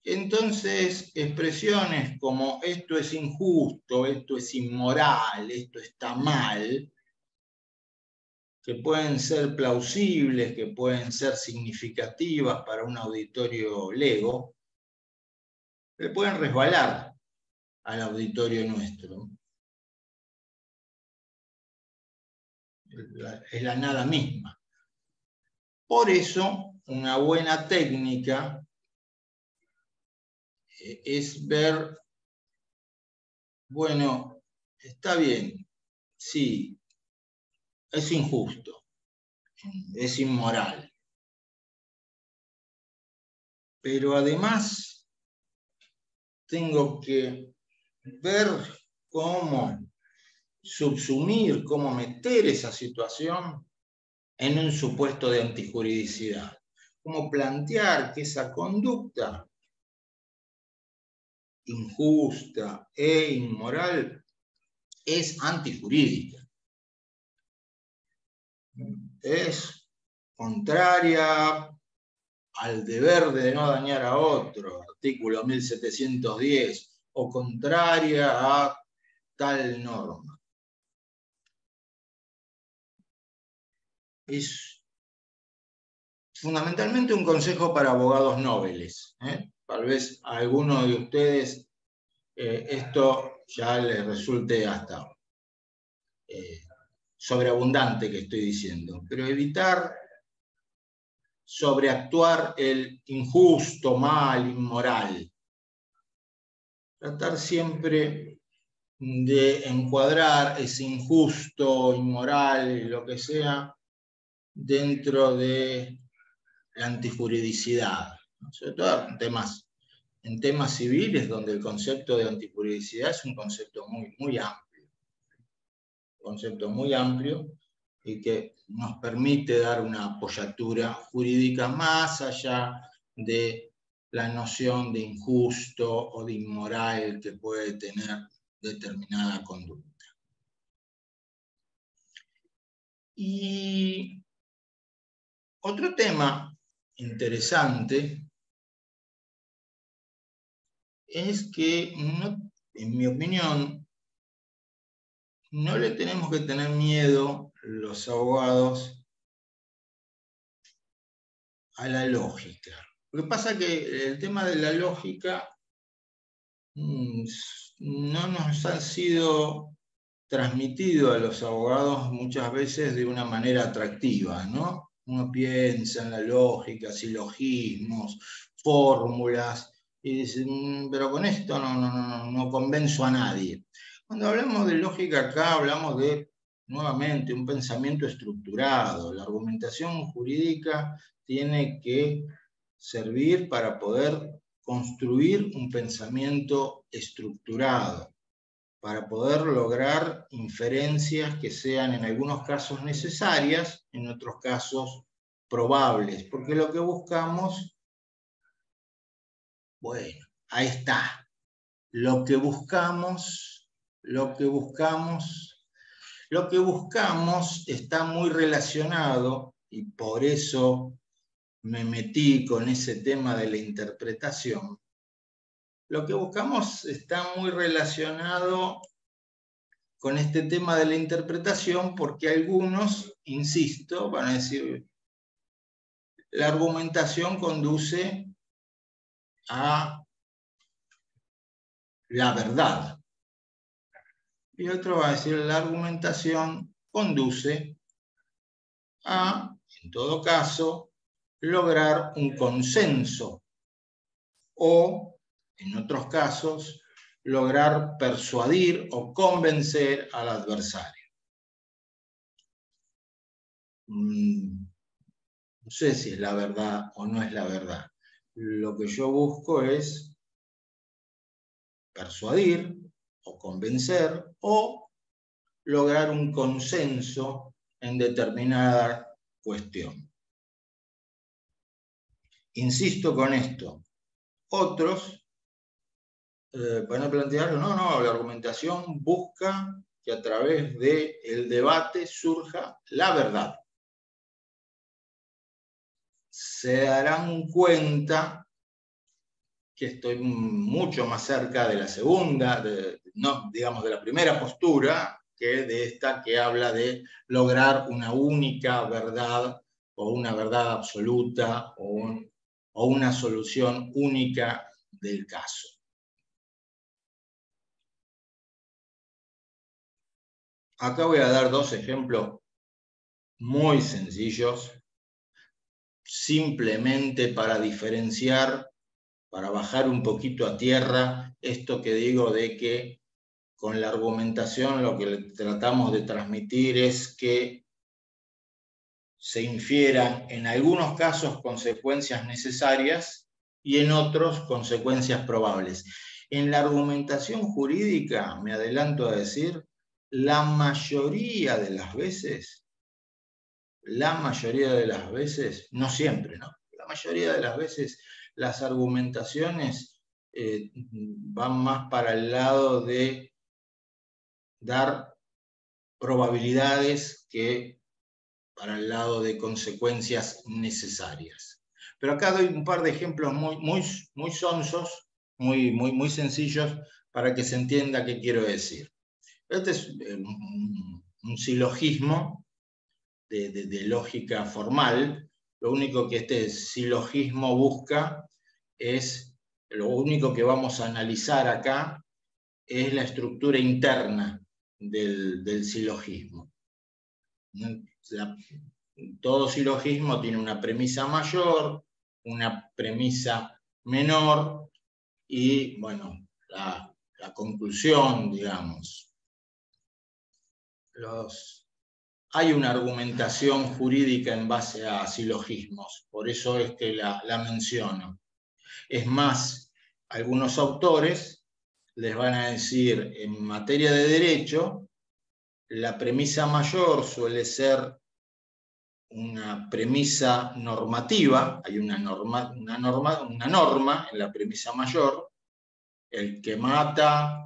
Entonces, expresiones como esto es injusto, esto es inmoral, esto está mal, que pueden ser plausibles, que pueden ser significativas para un auditorio lego, le pueden resbalar al auditorio nuestro. Es la nada misma. Por eso, una buena técnica es ver, bueno, está bien, sí, es injusto, es inmoral, pero además tengo que ver cómo subsumir, cómo meter esa situación en un supuesto de antijuridicidad, cómo plantear que esa conducta injusta e inmoral es antijurídica, es contraria al deber de no dañar a otro, artículo 1710, o contraria a tal norma. Es fundamentalmente un consejo para abogados nobles. Tal vez a alguno de ustedes esto ya les resulte hasta sobreabundante que estoy diciendo, pero evitar sobreactuar el injusto, mal, inmoral. Tratar siempre de encuadrar ese injusto, inmoral, lo que sea, dentro de la antijuridicidad, sobre todo en temas en temas civiles donde el concepto de antijuridicidad es un concepto muy amplio. Un concepto muy amplio y que nos permite dar una apoyatura jurídica más allá de la noción de injusto o de inmoral que puede tener determinada conducta. Y otro tema interesante es que, en mi opinión, no le tenemos que tener miedo los abogados a la lógica. Lo que pasa es que el tema de la lógica no nos ha sido transmitido a los abogados muchas veces de una manera atractiva, ¿no? Uno piensa en la lógica, silogismos, fórmulas, y dice, pero con esto no convenzo a nadie. Cuando hablamos de lógica acá, hablamos de, nuevamente, un pensamiento estructurado. La argumentación jurídica tiene que servir para poder construir un pensamiento estructurado, para poder lograr inferencias que sean en algunos casos necesarias, en otros casos probables, porque lo que buscamos, bueno, ahí está, lo que buscamos está muy relacionado, y por eso me metí con ese tema de la interpretación. Lo que buscamos está muy relacionado con este tema de la interpretación porque algunos, insisto, van a decir, la argumentación conduce a la verdad. Y otro va a decir, la argumentación conduce a, en todo caso, lograr un consenso o, en otros casos, lograr persuadir o convencer al adversario. No sé si es la verdad o no es la verdad. Lo que yo busco es persuadir o convencer o lograr un consenso en determinada cuestión. Insisto con esto. Otros van a plantear, no, la argumentación busca que a través del debate surja la verdad. Se darán cuenta que estoy mucho más cerca de la segunda, digamos de la primera postura, que de esta que habla de lograr una única verdad o una verdad absoluta o una solución única del caso. Acá voy a dar dos ejemplos muy sencillos, simplemente para diferenciar, para bajar un poquito a tierra esto que digo de que con la argumentación lo que tratamos de transmitir es que se infieran en algunos casos consecuencias necesarias y en otros consecuencias probables. En la argumentación jurídica, me adelanto a decir, la mayoría de las veces, no siempre, ¿no? La mayoría de las veces las argumentaciones van más para el lado de dar probabilidades que para el lado de consecuencias necesarias. Pero acá doy un par de ejemplos muy sonsos, muy sencillos, para que se entienda qué quiero decir. Este es un silogismo de lógica formal. Lo único que este silogismo busca es, lo único que vamos a analizar acá es la estructura interna del silogismo. Todo silogismo tiene una premisa mayor, una premisa menor y, bueno, la conclusión, digamos. Hay una argumentación jurídica en base a silogismos, por eso es que la menciono. Es más, algunos autores les van a decir, en materia de derecho, la premisa mayor suele ser una premisa normativa, hay una norma en la premisa mayor, el que mata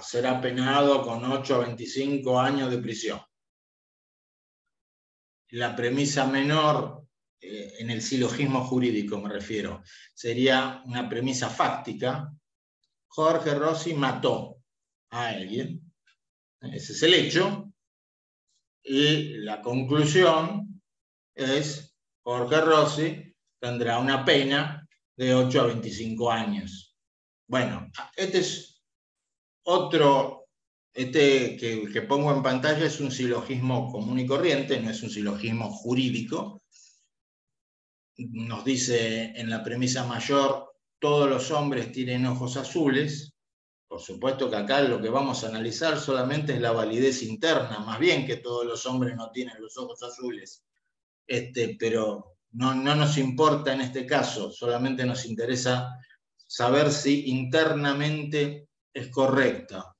será penado con 8 a 25 años de prisión. La premisa menor, en el silogismo jurídico me refiero, sería una premisa fáctica. Jorge Rossi mató a alguien, ese es el hecho, y la conclusión es: Jorge Rossi tendrá una pena de 8 a 25 años. Bueno, este es otro, que pongo en pantalla es un silogismo común y corriente, no es un silogismo jurídico. Nos dice en la premisa mayor, todos los hombres tienen ojos azules. Por supuesto que acá lo que vamos a analizar solamente es la validez interna, más bien que todos los hombres no tienen los ojos azules. Pero no nos importa en este caso, solamente nos interesa saber si internamente es correcta.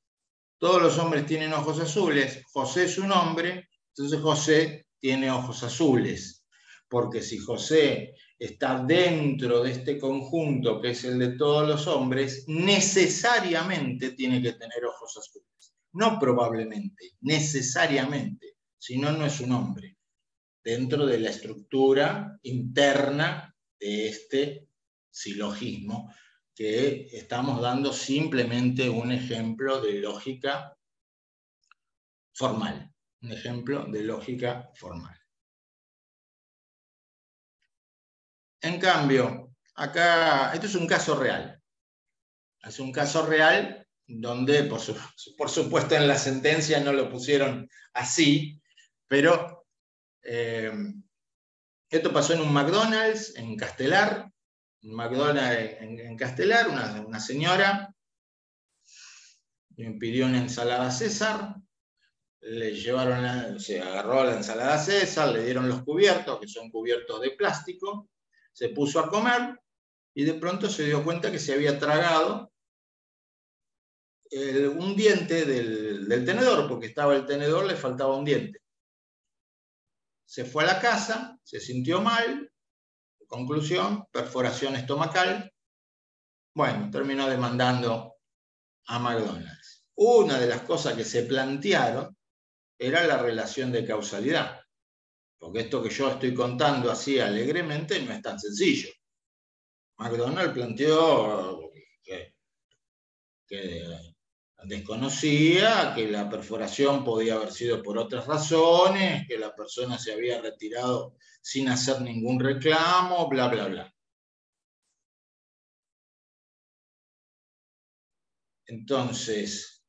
Todos los hombres tienen ojos azules, José es un hombre, entonces José tiene ojos azules, porque si José está dentro de este conjunto que es el de todos los hombres, necesariamente tiene que tener ojos azules. No probablemente, necesariamente, si no, no es un hombre, dentro de la estructura interna de este silogismo, que estamos dando simplemente un ejemplo de lógica formal. Un ejemplo de lógica formal. En cambio, acá, esto es un caso real. Es un caso real donde, por supuesto, en la sentencia no lo pusieron así, pero esto pasó en un McDonald's en Castelar. Un McDonald's en Castelar, una señora me pidió una ensalada César, le llevaron, se agarró la ensalada César, le dieron los cubiertos, que son cubiertos de plástico, se puso a comer y de pronto se dio cuenta que se había tragado un diente del tenedor, porque estaba el tenedor, le faltaba un diente. Se fue a la casa, se sintió mal, conclusión, perforación estomacal. Bueno, terminó demandando a McDonald's. Una de las cosas que se plantearon era la relación de causalidad, porque esto que yo estoy contando así alegremente no es tan sencillo. McDonald's planteó que desconocía, que la perforación podía haber sido por otras razones, que la persona se había retirado sin hacer ningún reclamo, bla, bla, bla. Entonces,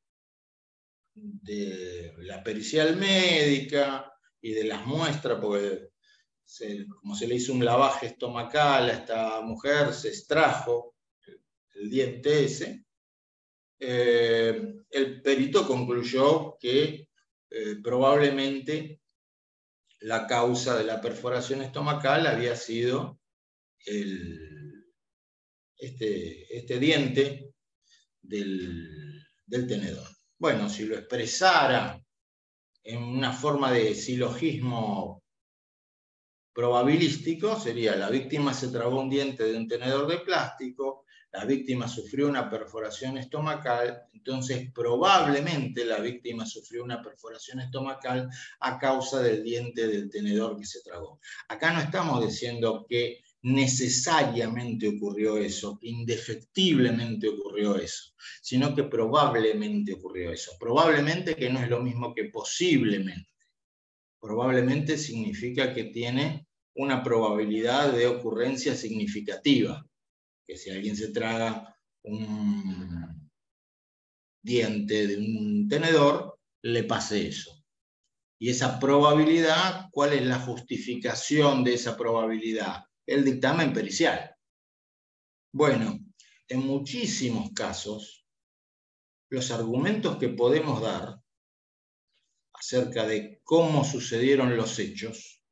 de la pericial médica y de las muestras, porque como se le hizo un lavaje estomacal a esta mujer, se extrajo el diente ese, el perito concluyó que probablemente la causa de la perforación estomacal había sido este diente del tenedor. Bueno, si lo expresara en una forma de silogismo probabilístico, sería: la víctima se tragó un diente de un tenedor de plástico, la víctima sufrió una perforación estomacal, entonces probablemente la víctima sufrió una perforación estomacal a causa del diente del tenedor que se tragó. Acá no estamos diciendo que necesariamente ocurrió eso, que indefectiblemente ocurrió eso, sino que probablemente ocurrió eso. Probablemente, que no es lo mismo que posiblemente. Probablemente significa que tiene una probabilidad de ocurrencia significativa, que si alguien se traga un diente de un tenedor, le pase eso. Y esa probabilidad, ¿cuál es la justificación de esa probabilidad? El dictamen pericial. Bueno, en muchísimos casos, los argumentos que podemos dar acerca de cómo sucedieron los hechos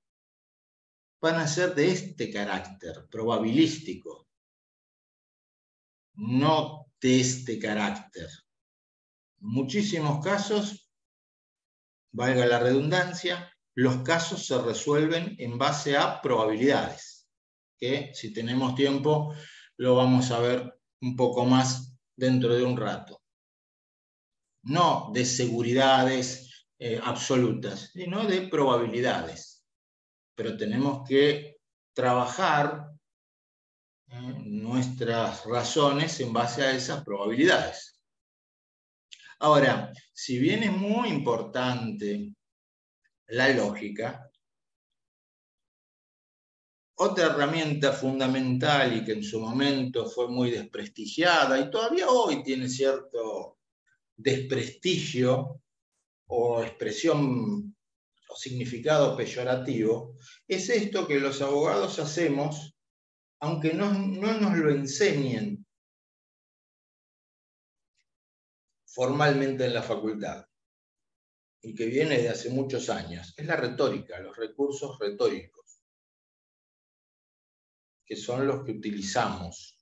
van a ser de este carácter probabilístico. no de este carácter. En muchísimos casos, valga la redundancia, los casos se resuelven en base a probabilidades, que si tenemos tiempo lo vamos a ver un poco más dentro de un rato. No de seguridades absolutas, sino de probabilidades. Pero tenemos que trabajar nuestras razones en base a esas probabilidades. Ahora, si bien es muy importante la lógica, otra herramienta fundamental y que en su momento fue muy desprestigiada y todavía hoy tiene cierto desprestigio o expresión o significado peyorativo, es esto que los abogados hacemos, aunque no nos lo enseñen formalmente en la facultad, y que viene de hace muchos años, es la retórica, los recursos retóricos, que son los que utilizamos.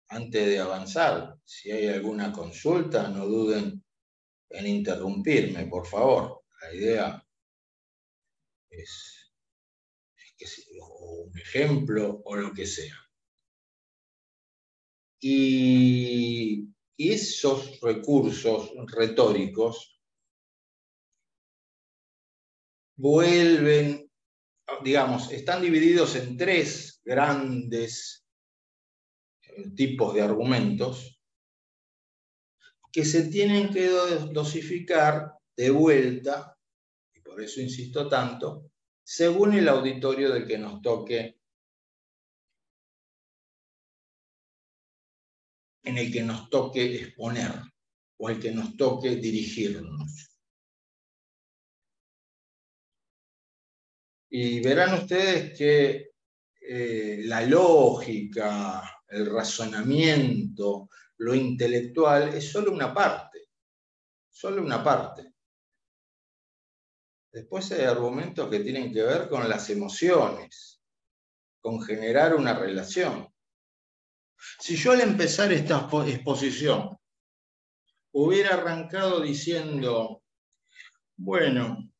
Antes de avanzar, si hay alguna consulta, no duden en interrumpirme, por favor. La idea es que o un ejemplo o lo que sea. Y esos recursos retóricos vuelven, digamos, están divididos en tres grandes tipos de argumentos que se tienen que dosificar de vuelta, y por eso insisto tanto, según el auditorio del que nos toque, en el que nos toque exponer o al que nos toque dirigirnos. Y verán ustedes que la lógica, el razonamiento, lo intelectual es solo una parte, solo una parte. Después hay argumentos que tienen que ver con las emociones, con generar una relación. Si yo al empezar esta exposición hubiera arrancado diciendo, bueno,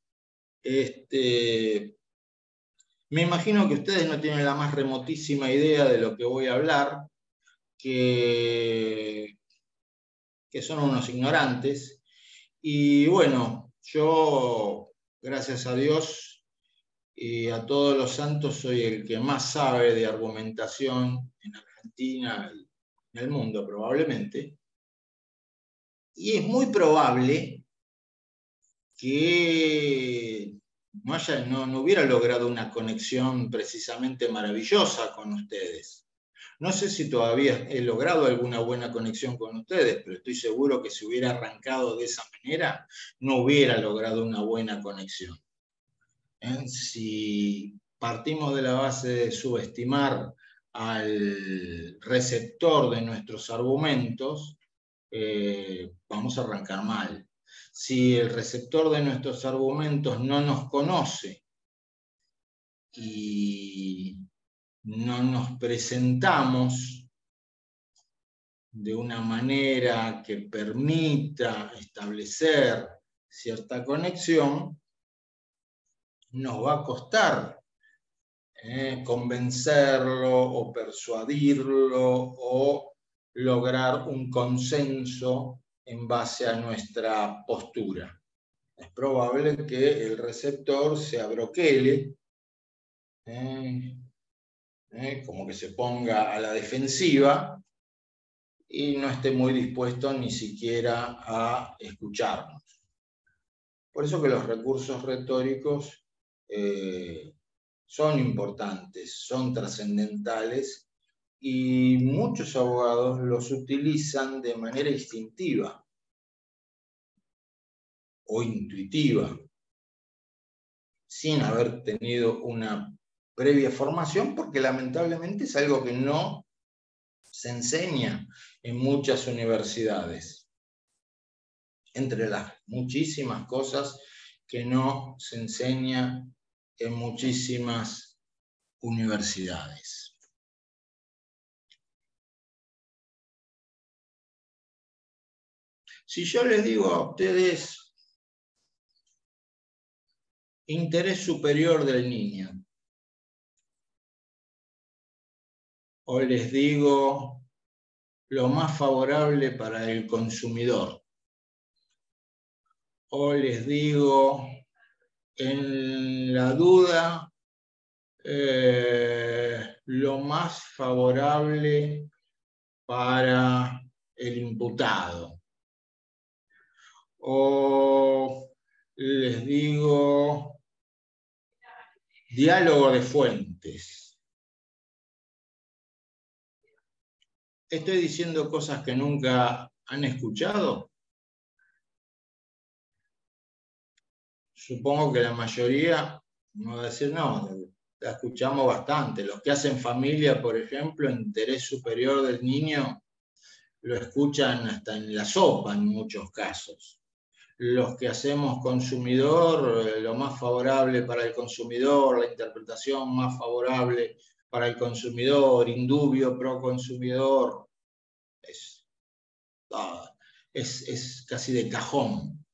me imagino que ustedes no tienen la más remotísima idea de lo que voy a hablar, que son unos ignorantes. Y bueno, yo, gracias a Dios y a todos los santos, soy el que más sabe de argumentación en Argentina y en el mundo probablemente. Y es muy probable que no hubiera logrado una conexión precisamente maravillosa con ustedes. No sé si todavía he logrado alguna buena conexión con ustedes, pero estoy seguro que si hubiera arrancado de esa manera, no hubiera logrado una buena conexión. Si partimos de la base de subestimar al receptor de nuestros argumentos, vamos a arrancar mal. Si el receptor de nuestros argumentos no nos conoce y no nos presentamos de una manera que permita establecer cierta conexión, nos va a costar convencerlo o persuadirlo o lograr un consenso en base a nuestra postura. Es probable que el receptor se abroquele, como que se ponga a la defensiva y no esté muy dispuesto ni siquiera a escucharnos. Por eso que los recursos retóricos son importantes, son trascendentales y muchos abogados los utilizan de manera instintiva o intuitiva, sin haber tenido una previa formación, porque lamentablemente es algo que no se enseña en muchas universidades. Entre las muchísimas cosas que no se enseña en muchísimas universidades. Si yo les digo a ustedes interés superior del niño, o les digo lo más favorable para el consumidor, o les digo en la duda lo más favorable para el imputado, o les digo diálogo de fuentes. ¿Estoy diciendo cosas que nunca han escuchado? Supongo que la mayoría me va a decir, no, la escuchamos bastante. Los que hacen familia, por ejemplo, interés superior del niño, lo escuchan hasta en la sopa en muchos casos. Los que hacemos consumidor, lo más favorable para el consumidor, la interpretación más favorable para el consumidor, indubio pro consumidor, es casi de cajón.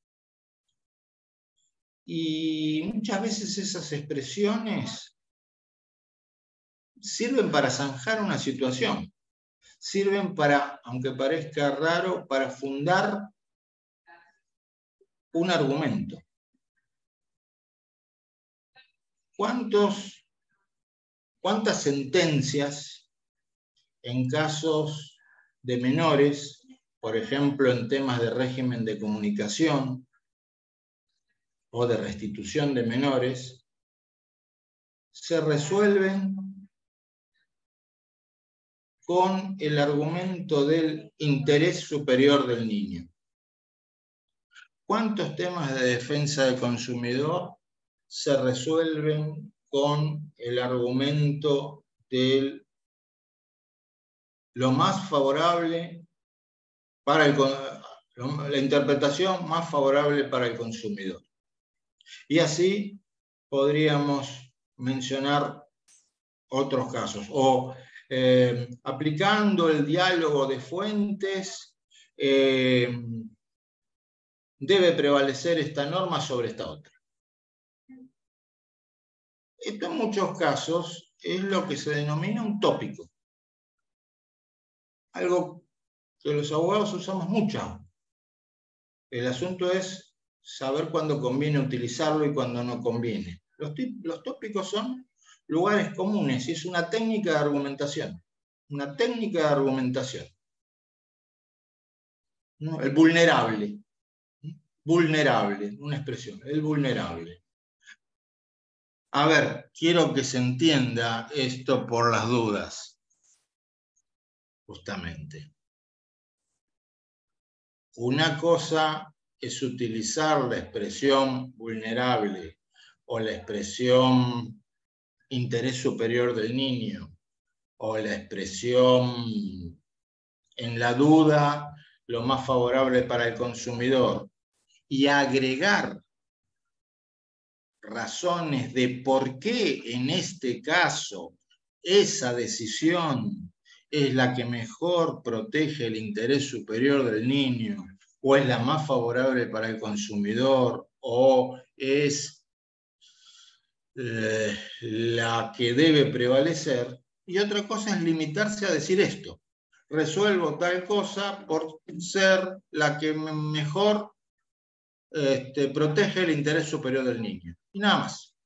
Y muchas veces esas expresiones sirven para zanjar una situación, sirven para, aunque parezca raro, para fundar un argumento. ¿Cuántas sentencias en casos de menores, por ejemplo en temas de régimen de comunicación o de restitución de menores, se resuelven con el argumento del interés superior del niño? ¿Cuántos temas de defensa del consumidor se resuelven con el argumento de lo más favorable para la interpretación más favorable para el consumidor? Y así podríamos mencionar otros casos. O aplicando el diálogo de fuentes, debe prevalecer esta norma sobre esta otra. Esto en muchos casos es lo que se denomina un tópico. Algo que los abogados usamos mucho. El asunto es saber cuándo conviene utilizarlo y cuándo no conviene. Los tópicos son lugares comunes y es una técnica de argumentación. Una técnica de argumentación. ¿No? El vulnerable. Vulnerable, una expresión, el vulnerable. A ver, quiero que se entienda esto por las dudas. Justamente. Una cosa es utilizar la expresión vulnerable o la expresión interés superior del niño o la expresión en la duda lo más favorable para el consumidor y agregar razones de por qué en este caso esa decisión es la que mejor protege el interés superior del niño, o es la más favorable para el consumidor, o es la que debe prevalecer. Y otra cosa es limitarse a decir esto. Resuelvo tal cosa por ser la que mejor protege el interés superior del niño. Y nada más.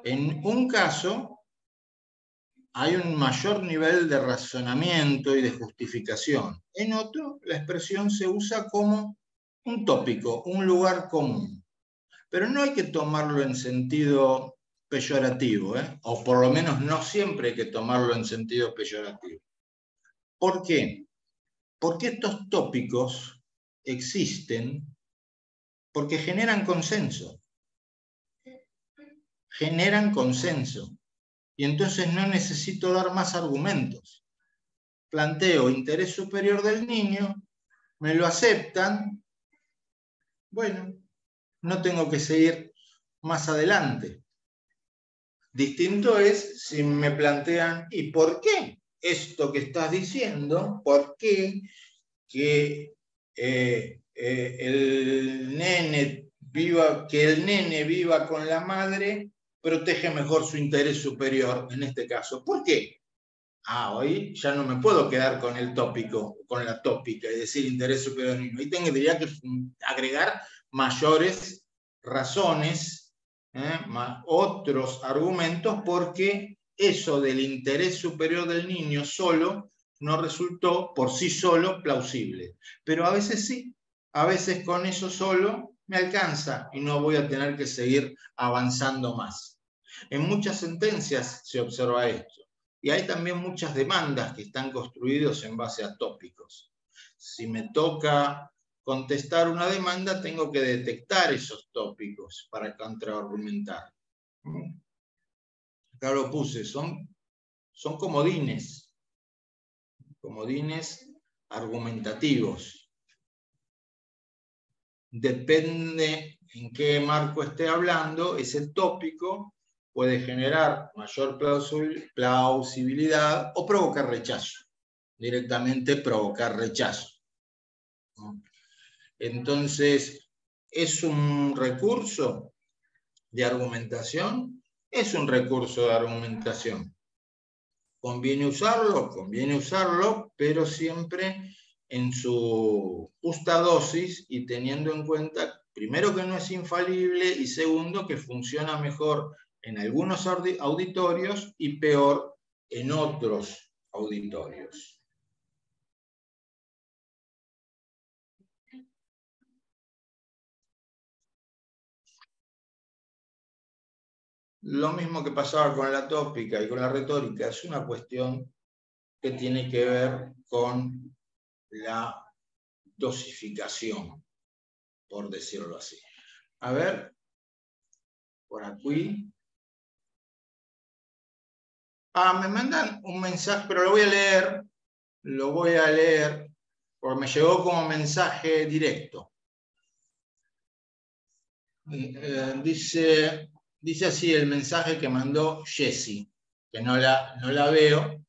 En un caso hay un mayor nivel de razonamiento y de justificación. En otro, la expresión se usa como un tópico, un lugar común. Pero no hay que tomarlo en sentido peyorativo, o por lo menos no siempre hay que tomarlo en sentido peyorativo. ¿Por qué? Porque estos tópicos existen porque generan consenso. Generan consenso. Y entonces no necesito dar más argumentos. Planteo interés superior del niño, me lo aceptan, bueno, no tengo que seguir más adelante. Distinto es si me plantean, ¿y por qué esto que estás diciendo? ¿Por qué que el nene viva con la madre protege mejor su interés superior en este caso? ¿Por qué? Hoy ya no me puedo quedar con el tópico, con la tópica, es decir, interés superior del niño. Hoy tendría que agregar mayores razones, otros argumentos, porque eso del interés superior del niño solo no resultó por sí solo plausible. Pero a veces sí, a veces con eso solo me alcanza y no voy a tener que seguir avanzando más. En muchas sentencias se observa esto. Y hay también muchas demandas que están construidas en base a tópicos. Si me toca contestar una demanda, tengo que detectar esos tópicos para contraargumentar. Acá lo puse, son comodines argumentativos. Depende en qué marco esté hablando, ese tópico puede generar mayor plausibilidad o provocar rechazo. Directamente provocar rechazo. Entonces, ¿es un recurso de argumentación? Es un recurso de argumentación. ¿Conviene usarlo, pero siempre en su justa dosis y teniendo en cuenta, primero, que no es infalible y segundo, que funciona mejor en algunos auditorios y peor en otros auditorios. Lo mismo que pasaba con la tópica y con la retórica, es una cuestión que tiene que ver con la dosificación, por decirlo así. A ver, por aquí. Me mandan un mensaje, pero lo voy a leer, porque me llegó como mensaje directo. Dice así el mensaje que mandó Jessie, que no la veo,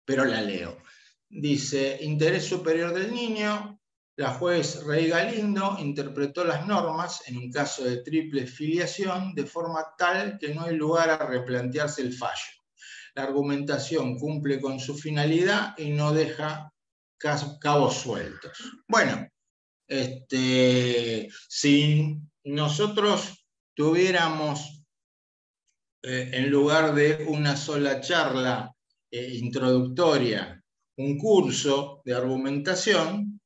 pero la leo. Dice: interés superior del niño. La juez Rey Galindo interpretó las normas en un caso de triple filiación de forma tal que no hay lugar a replantearse el fallo. La argumentación cumple con su finalidad y no deja cabos sueltos. Bueno, si nosotros tuviéramos, en lugar de una sola charla introductoria, un curso de argumentación,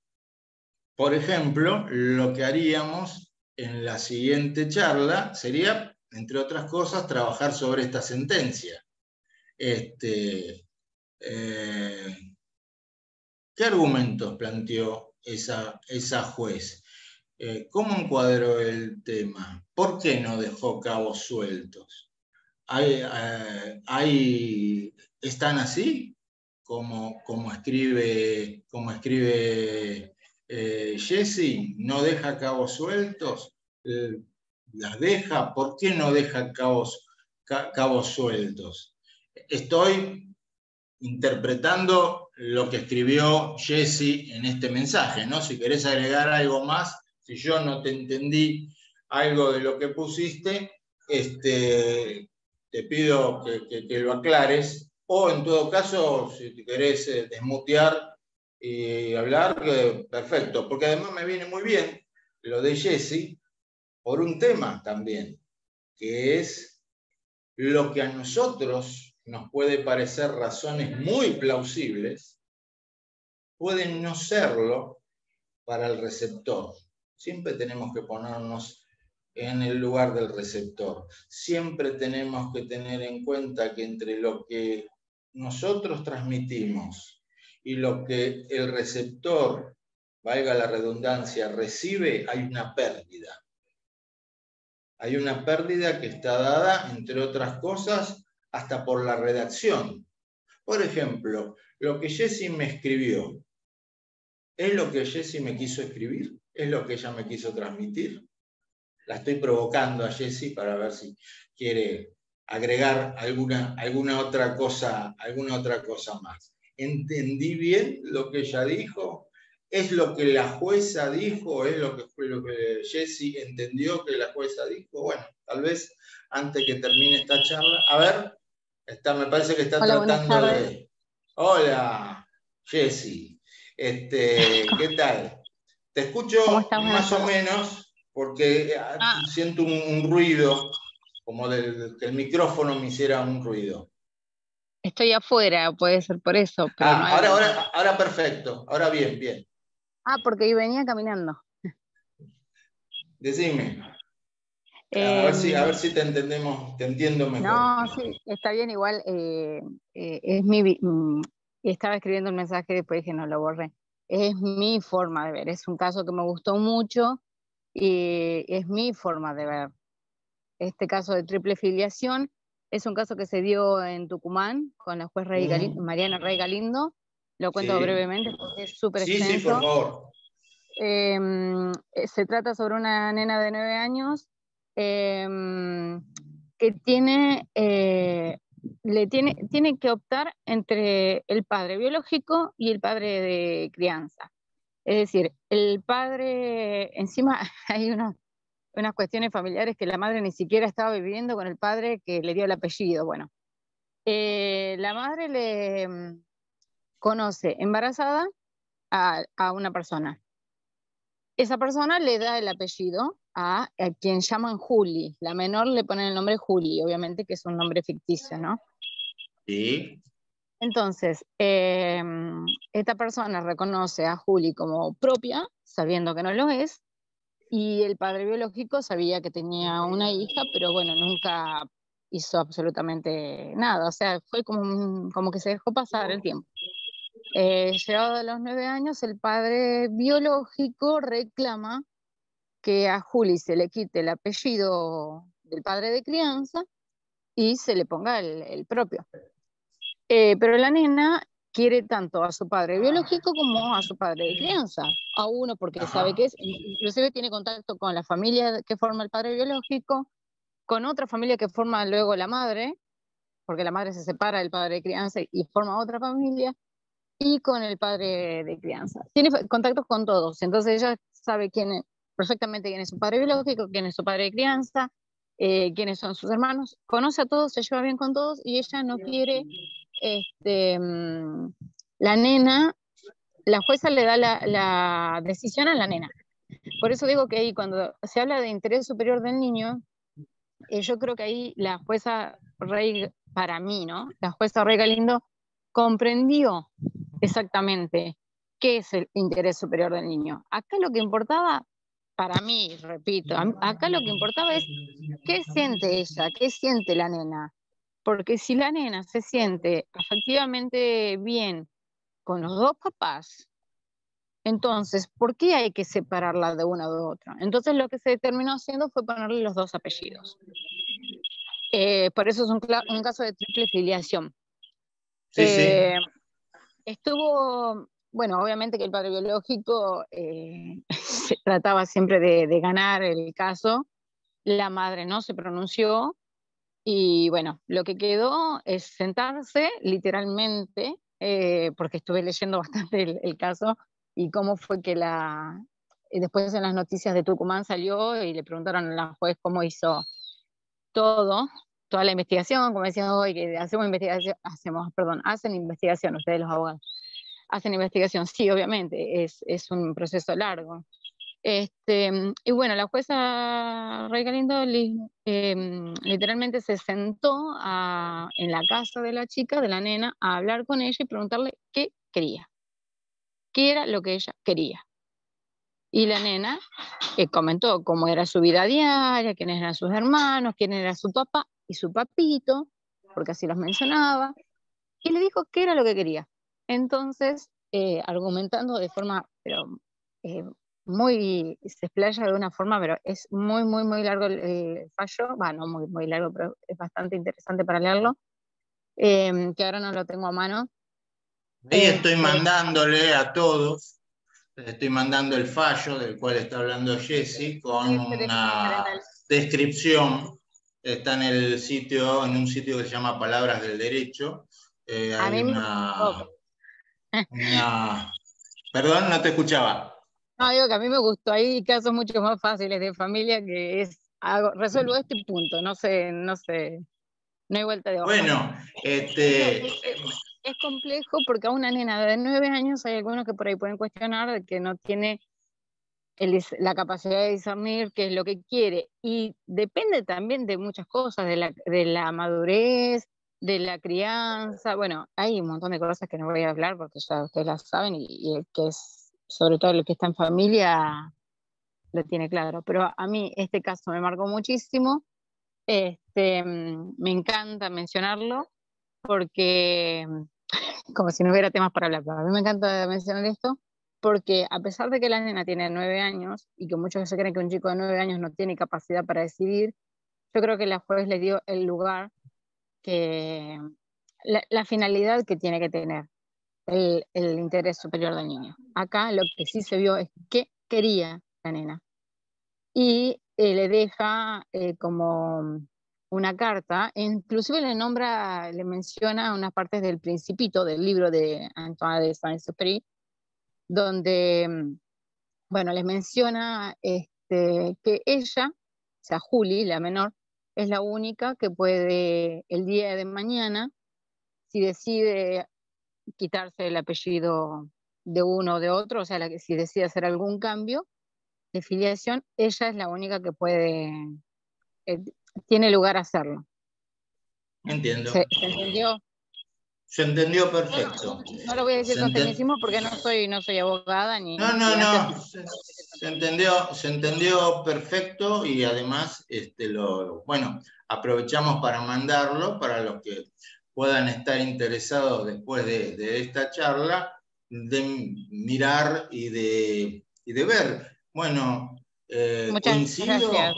por ejemplo, lo que haríamos en la siguiente charla sería, entre otras cosas, trabajar sobre esta sentencia. ¿Qué argumentos planteó esa juez? ¿Cómo encuadró el tema? ¿Por qué no dejó cabos sueltos? ¿Están así? Como escribe Jessie, ¿no deja cabos sueltos? ¿Las deja? ¿Por qué no deja cabos sueltos? Estoy interpretando lo que escribió Jessie en este mensaje, ¿no? Si querés agregar algo más, si yo no te entendí algo de lo que pusiste, te pido que lo aclares, o en todo caso, si te querés desmutear y hablar, perfecto, porque además me viene muy bien lo de Jessie por un tema también, que es lo que a nosotros nos puede parecer razones muy plausibles, pueden no serlo para el receptor. Siempre tenemos que ponernos en el lugar del receptor. Siempre tenemos que tener en cuenta que entre lo que nosotros transmitimos y lo que el receptor, valga la redundancia, recibe, hay una pérdida. Hay una pérdida que está dada, entre otras cosas, hasta por la redacción. Por ejemplo, lo que Jessie me escribió, ¿es lo que Jessie me quiso escribir? ¿Es lo que ella me quiso transmitir? la estoy provocando a Jessy para ver si quiere agregar alguna otra cosa más. ¿Entendí bien lo que ella dijo? ¿Es lo que la jueza dijo? ¿Es lo que Jessy entendió que la jueza dijo? Bueno, tal vez antes que termine esta charla. A ver, me parece que está Hola, buenas tratando tardes. de... Hola, Jessy. ¿Qué tal? Te escucho ¿Cómo estás? Buenas más o tardes. menos porque siento un ruido, como que el micrófono me hiciera un ruido. Estoy afuera, puede ser por eso, pero no hay... Ahora perfecto, ahora bien. Porque venía caminando. Decime, a ver si te entiendo mejor. No, sí, está bien, igual estaba escribiendo un mensaje y después dije no, lo borré. Es mi forma de ver, es un caso que me gustó mucho y es mi forma de ver. Este caso de triple filiación es un caso que se dio en Tucumán con la juez Mariana Rey Galindo. Lo cuento Sí. brevemente porque es súper Sí, extenso. por favor. Se trata sobre una nena de 9 años que tiene que optar entre el padre biológico y el padre de crianza. Es decir, el padre, encima hay unas cuestiones familiares que la madre ni siquiera estaba viviendo con el padre que le dio el apellido. Bueno, la madre le conoce embarazada a una persona. Esa persona le da el apellido a quien llaman Juli. La menor le ponen el nombre Juli, obviamente que es un nombre ficticio, ¿no? Sí. Entonces, esta persona reconoce a Juli como propia, sabiendo que no lo es, y el padre biológico sabía que tenía una hija, pero bueno, nunca hizo absolutamente nada. O sea, fue como que se dejó pasar el tiempo. Llegado a los 9 años, el padre biológico reclama que a Juli se le quite el apellido del padre de crianza y se le ponga el propio. Pero la nena quiere tanto a su padre biológico como a su padre de crianza. A uno porque sabe que es, inclusive tiene contacto con la familia que forma el padre biológico, con otra familia que forma luego la madre, porque la madre se separa del padre de crianza y forma otra familia, y con el padre de crianza. Tiene contactos con todos, entonces ella sabe perfectamente quién es su padre biológico, quién es su padre de crianza, quiénes son sus hermanos, conoce a todos, se lleva bien con todos y ella no quiere, la nena, la jueza le da la decisión a la nena. Por eso digo que ahí cuando se habla de interés superior del niño, yo creo que ahí la jueza Rey, para mí, ¿no? La jueza Rey Galindo comprendió exactamente qué es el interés superior del niño. Acá lo que importaba, para mí, repito, acá lo que importaba es qué siente ella, qué siente la nena. Porque si la nena se siente afectivamente bien con los dos papás, entonces, ¿por qué hay que separarla de una de otra? Entonces lo que se terminó haciendo fue ponerle los dos apellidos. Por eso es un caso de triple filiación. Sí. Estuvo, bueno, obviamente que el padre biológico se trataba siempre de ganar el caso, la madre no se pronunció y bueno, lo que quedó es sentarse literalmente, porque estuve leyendo bastante el caso y cómo fue que después en las noticias de Tucumán salió y le preguntaron a la juez cómo hizo toda la investigación, como decían hoy, que hacen investigación ustedes los abogados. Hacen investigación, sí, obviamente, es un proceso largo. Y bueno, la jueza Rey Galindo literalmente se sentó en la casa de la chica, de la nena, a hablar con ella y preguntarle qué quería, qué era lo que ella quería. Y la nena comentó cómo era su vida diaria, quiénes eran sus hermanos, quién era su papá y su papito, porque así los mencionaba, y le dijo qué era lo que quería. Entonces, argumentando de forma, pero se explaya de una forma, pero es muy, muy, muy largo el fallo, no muy, muy largo, pero es bastante interesante para leerlo, que ahora no lo tengo a mano. Ahí estoy mandándole a todos Estoy mandando el fallo del cual está hablando Jessy con una Parental. descripción. Está en el sitio, en un sitio que se llama Palabras del Derecho. A Hay mí me gustó. Perdón, no te escuchaba. No, digo que a mí me gustó. Hay casos mucho más fáciles de familia que es, resuelvo este punto, no sé, no hay vuelta de hoja. Bueno, Esto es complejo porque a una nena de 9 años hay algunos que por ahí pueden cuestionar de que no tiene la capacidad de discernir qué es lo que quiere. Y depende también de muchas cosas, de la madurez, de la crianza. Bueno, hay un montón de cosas que no voy a hablar porque ya ustedes las saben y el que es, sobre todo el que está en familia, lo tiene claro. Pero a mí este caso me marcó muchísimo. Me encanta mencionarlo porque, como si no hubiera temas para hablar, pero a mí me encanta mencionar esto porque a pesar de que la nena tiene 9 años y que muchos se creen que un chico de 9 años no tiene capacidad para decidir, yo creo que la juez le dio el lugar que, la finalidad que tiene que tener, el interés superior del niño. Acá lo que sí se vio es qué quería la nena. Y le deja como una carta, inclusive le nombra, le menciona unas partes del Principito, del libro de Antoine de Saint-Exupéry, donde, bueno, les menciona que ella, o sea, Julie, la menor, es la única que puede el día de mañana, si decide quitarse el apellido de uno o de otro, o sea, si decide hacer algún cambio de filiación, ella es la única que puede, eh, tiene lugar a hacerlo. Entiendo. Se entendió? Se entendió No, perfecto. no lo voy a decir Se con enten- tecnicismo porque no soy abogada No, ni no, estudiante, así no. que Se entendió perfecto y además, bueno, aprovechamos para mandarlo para los que puedan estar interesados después de esta charla, de mirar y de ver. Bueno, muchas gracias. No, bueno,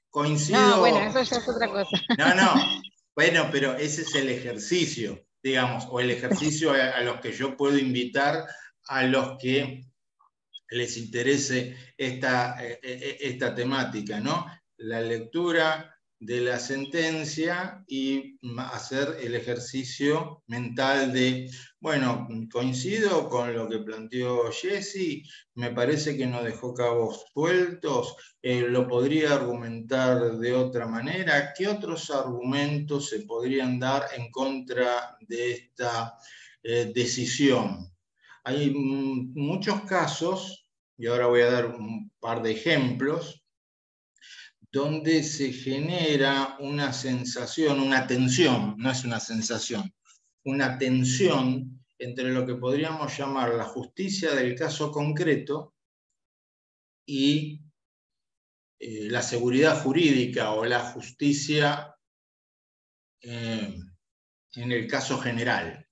coincido. eso ya es otra cosa. No, no. Bueno, pero ese es el ejercicio, digamos, o el ejercicio a los que yo puedo invitar a los que les interese esta temática, ¿no? La lectura de la sentencia y hacer el ejercicio mental de, bueno, coincido con lo que planteó Jessy, me parece que no dejó cabos sueltos, lo podría argumentar de otra manera, ¿qué otros argumentos se podrían dar en contra de esta decisión? Hay muchos casos, y ahora voy a dar un par de ejemplos, donde se genera una sensación, una tensión, no es una sensación, una tensión entre lo que podríamos llamar la justicia del caso concreto y la seguridad jurídica o la justicia en el caso general.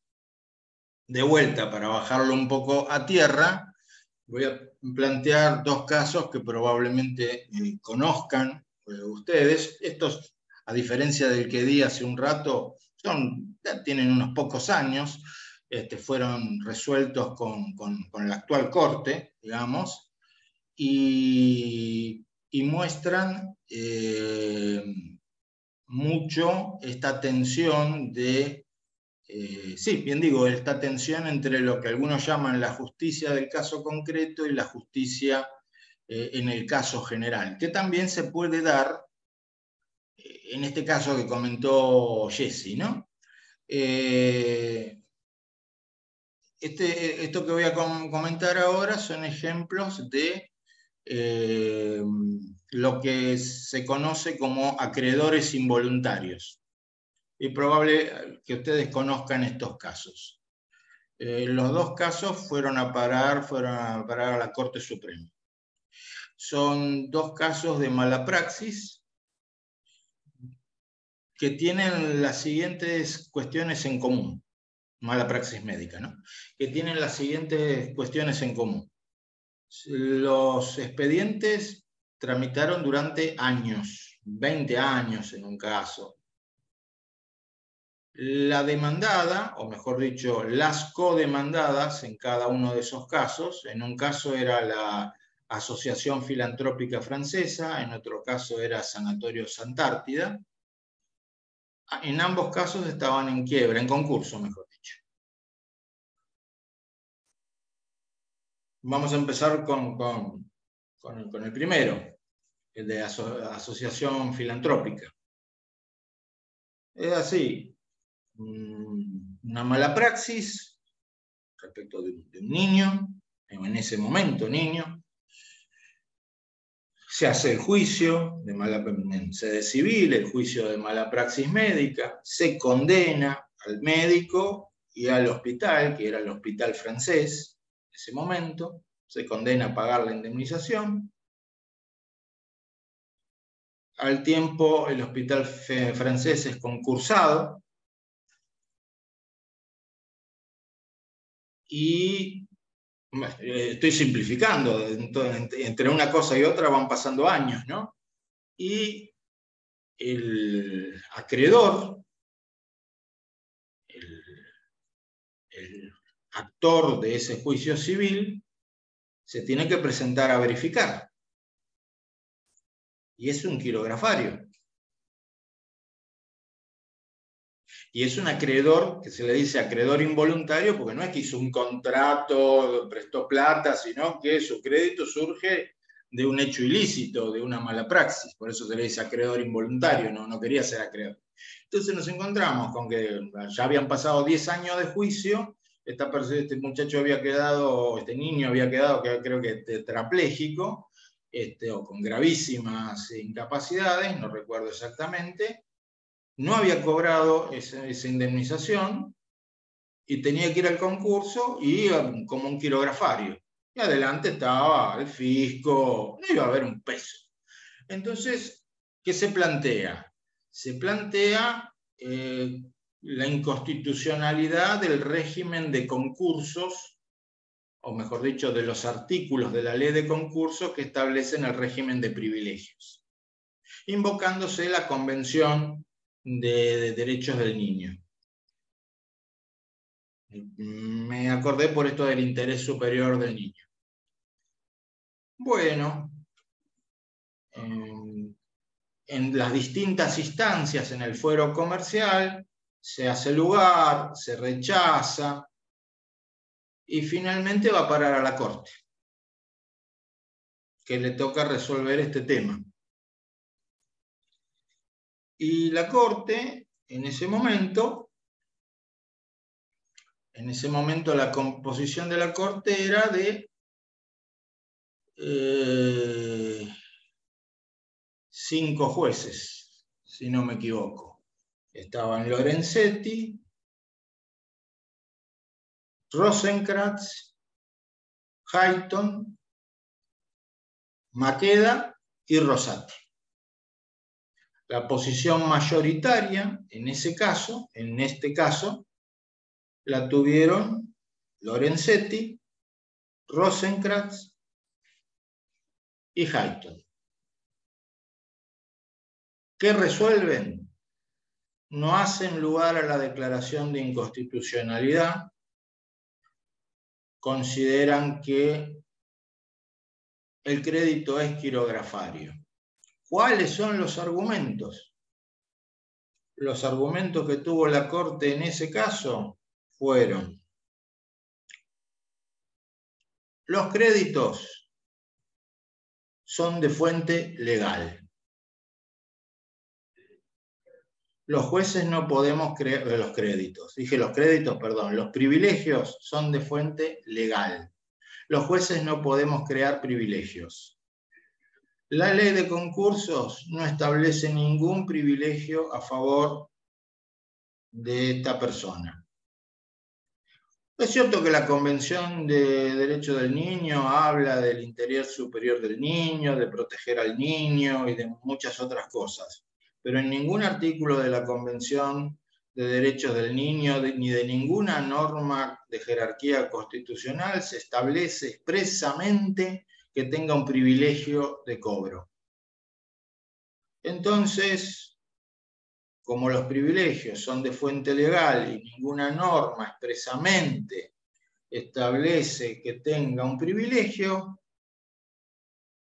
De vuelta, para bajarlo un poco a tierra, voy a plantear dos casos que probablemente conozcan ustedes. Estos, a diferencia del que di hace un rato, ya tienen unos pocos años, fueron resueltos con la actual corte, digamos, y muestran mucho esta tensión de sí, bien digo, esta tensión entre lo que algunos llaman la justicia del caso concreto y la justicia en el caso general, que también se puede dar en este caso que comentó Jessy, ¿no? Esto que voy a comentar ahora son ejemplos de lo que se conoce como acreedores involuntarios. Es probable que ustedes conozcan estos casos. Los dos casos fueron a parar a la Corte Suprema. Son dos casos de mala praxis que tienen las siguientes cuestiones en común. Mala praxis médica, ¿no? Que tienen las siguientes cuestiones en común. Los expedientes tramitaron durante años, 20 años en un caso. La demandada, o mejor dicho, las codemandadas en cada uno de esos casos, en un caso era la Asociación Filantrópica Francesa, en otro caso era Sanatorios Antártida. En ambos casos estaban en quiebra, en concurso, mejor dicho. Vamos a empezar con el primero, el de Asociación Filantrópica. Es así, una mala praxis respecto de un niño, en ese momento niño. Se hace el juicio de en sede civil, el juicio de mala praxis médica, se condena al médico y al hospital, que era el hospital francés en ese momento, se condena a pagar la indemnización. Al tiempo el hospital francés es concursado y estoy simplificando, entre una cosa y otra van pasando años, ¿no? Y el acreedor, el actor de ese juicio civil, se tiene que presentar a verificar. Y es un quirografario. Y es un acreedor, que se le dice acreedor involuntario, porque no es que hizo un contrato, prestó plata, sino que su crédito surge de un hecho ilícito, de una mala praxis. Por eso se le dice acreedor involuntario, no quería ser acreedor. Entonces nos encontramos con que ya habían pasado 10 años de juicio, este muchacho había quedado, este niño había quedado, creo que tetrapléjico, o con gravísimas incapacidades, no recuerdo exactamente. No había cobrado esa indemnización y tenía que ir al concurso y como un quirografario. Y adelante estaba el fisco, no iba a haber un peso. Entonces, ¿qué se plantea? Se plantea la inconstitucionalidad del régimen de concursos, o mejor dicho, de los artículos de la ley de concursos que establecen el régimen de privilegios, invocándose la Convención de Derechos del Niño. Me acordé por esto del interés superior del niño. Bueno, en las distintas instancias en el fuero comercial se hace lugar, se rechaza y finalmente va a parar a la Corte, que le toca resolver este tema. Y la Corte, en ese momento la composición de la Corte era de 5 jueces, si no me equivoco. Estaban Lorenzetti, Rosenkrantz, Hayton, Maqueda y Rosati. La posición mayoritaria en este caso, la tuvieron Lorenzetti, Rosenkrantz y Hayton. ¿Qué resuelven? No hacen lugar a la declaración de inconstitucionalidad, consideran que el crédito es quirografario. ¿Cuáles son los argumentos? Los argumentos que tuvo la Corte en ese caso fueron: los créditos son de fuente legal. Los jueces no podemos crear los créditos. Dije los créditos, perdón. Los privilegios son de fuente legal. Los jueces no podemos crear privilegios. La ley de concursos no establece ningún privilegio a favor de esta persona. Es cierto que la Convención de Derechos del Niño habla del interés superior del niño, de proteger al niño y de muchas otras cosas, pero en ningún artículo de la Convención de Derechos del Niño ni de ninguna norma de jerarquía constitucional se establece expresamente que tenga un privilegio de cobro. Entonces, como los privilegios son de fuente legal y ninguna norma expresamente establece que tenga un privilegio,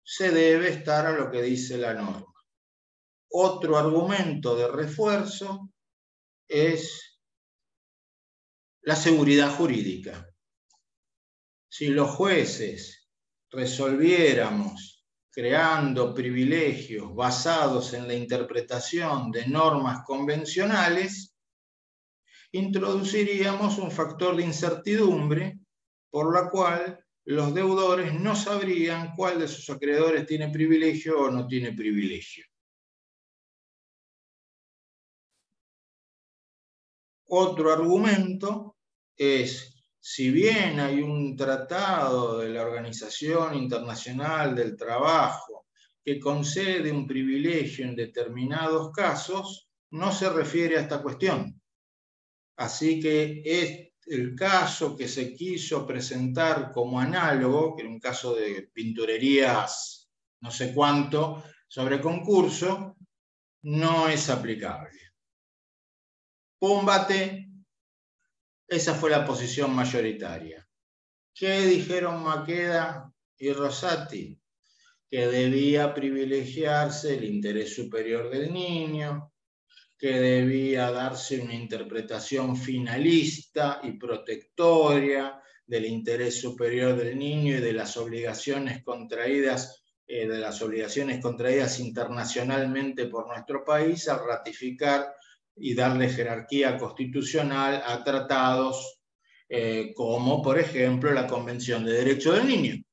se debe estar a lo que dice la norma. Otro argumento de refuerzo es la seguridad jurídica. Si los jueces resolviéramos creando privilegios basados en la interpretación de normas convencionales, introduciríamos un factor de incertidumbre por la cual los deudores no sabrían cuál de sus acreedores tiene privilegio o no tiene privilegio. Otro argumento es, si bien hay un tratado de la Organización Internacional del Trabajo que concede un privilegio en determinados casos, no se refiere a esta cuestión. Así que es el caso que se quiso presentar como análogo, que era un caso de pinturerías no sé cuánto, sobre concurso, no es aplicable. Púmbate, esa fue la posición mayoritaria. ¿Qué dijeron Maqueda y Rosati? Que debía privilegiarse el interés superior del niño, que debía darse una interpretación finalista y protectoria del interés superior del niño y de las obligaciones contraídas internacionalmente por nuestro país al ratificar y darle jerarquía constitucional a tratados como, por ejemplo, la Convención de Derechos del Niño.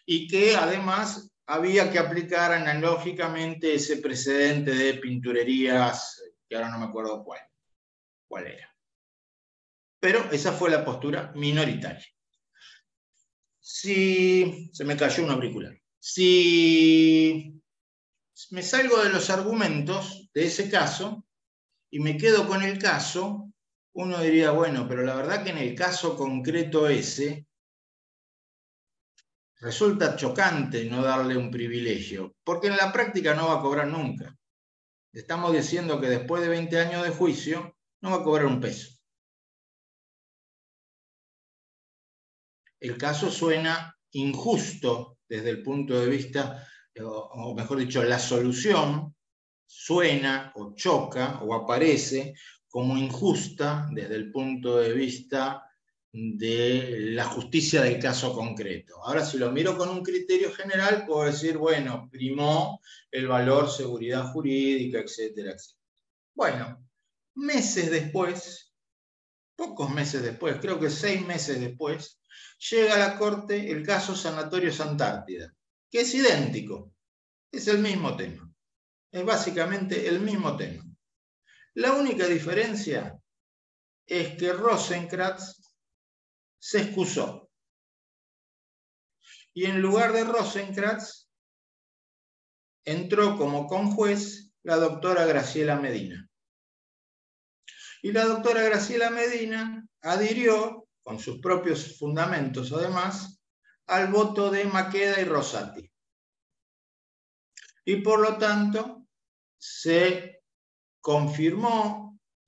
Y que además había que aplicar analógicamente ese precedente de pinturerías, que ahora no me acuerdo cuál era. Pero esa fue la postura minoritaria. Si se me cayó un auricular. Si me salgo de los argumentos de ese caso y me quedo con el caso, uno diría, bueno, pero la verdad que en el caso concreto ese resulta chocante no darle un privilegio, porque en la práctica no va a cobrar nunca. Estamos diciendo que después de 20 años de juicio no va a cobrar un peso. El caso suena injusto desde el punto de vista, o mejor dicho, la solución suena o choca o aparece como injusta desde el punto de vista de la justicia del caso concreto. Ahora, si lo miro con un criterio general, puedo decir, bueno, primó el valor seguridad jurídica, etcétera, etcétera. Bueno, meses después, pocos meses después, creo que 6 meses después, llega a la Corte el caso Sanatorios Antártida, que es idéntico, es el mismo tema, es básicamente el mismo tema. La única diferencia es que Rosenkrantz se excusó. Y en lugar de Rosenkrantz, entró como conjuez la doctora Graciela Medina. Y la doctora Graciela Medina adhirió, con sus propios fundamentos además, al voto de Maqueda y Rosati. Y por lo tanto, se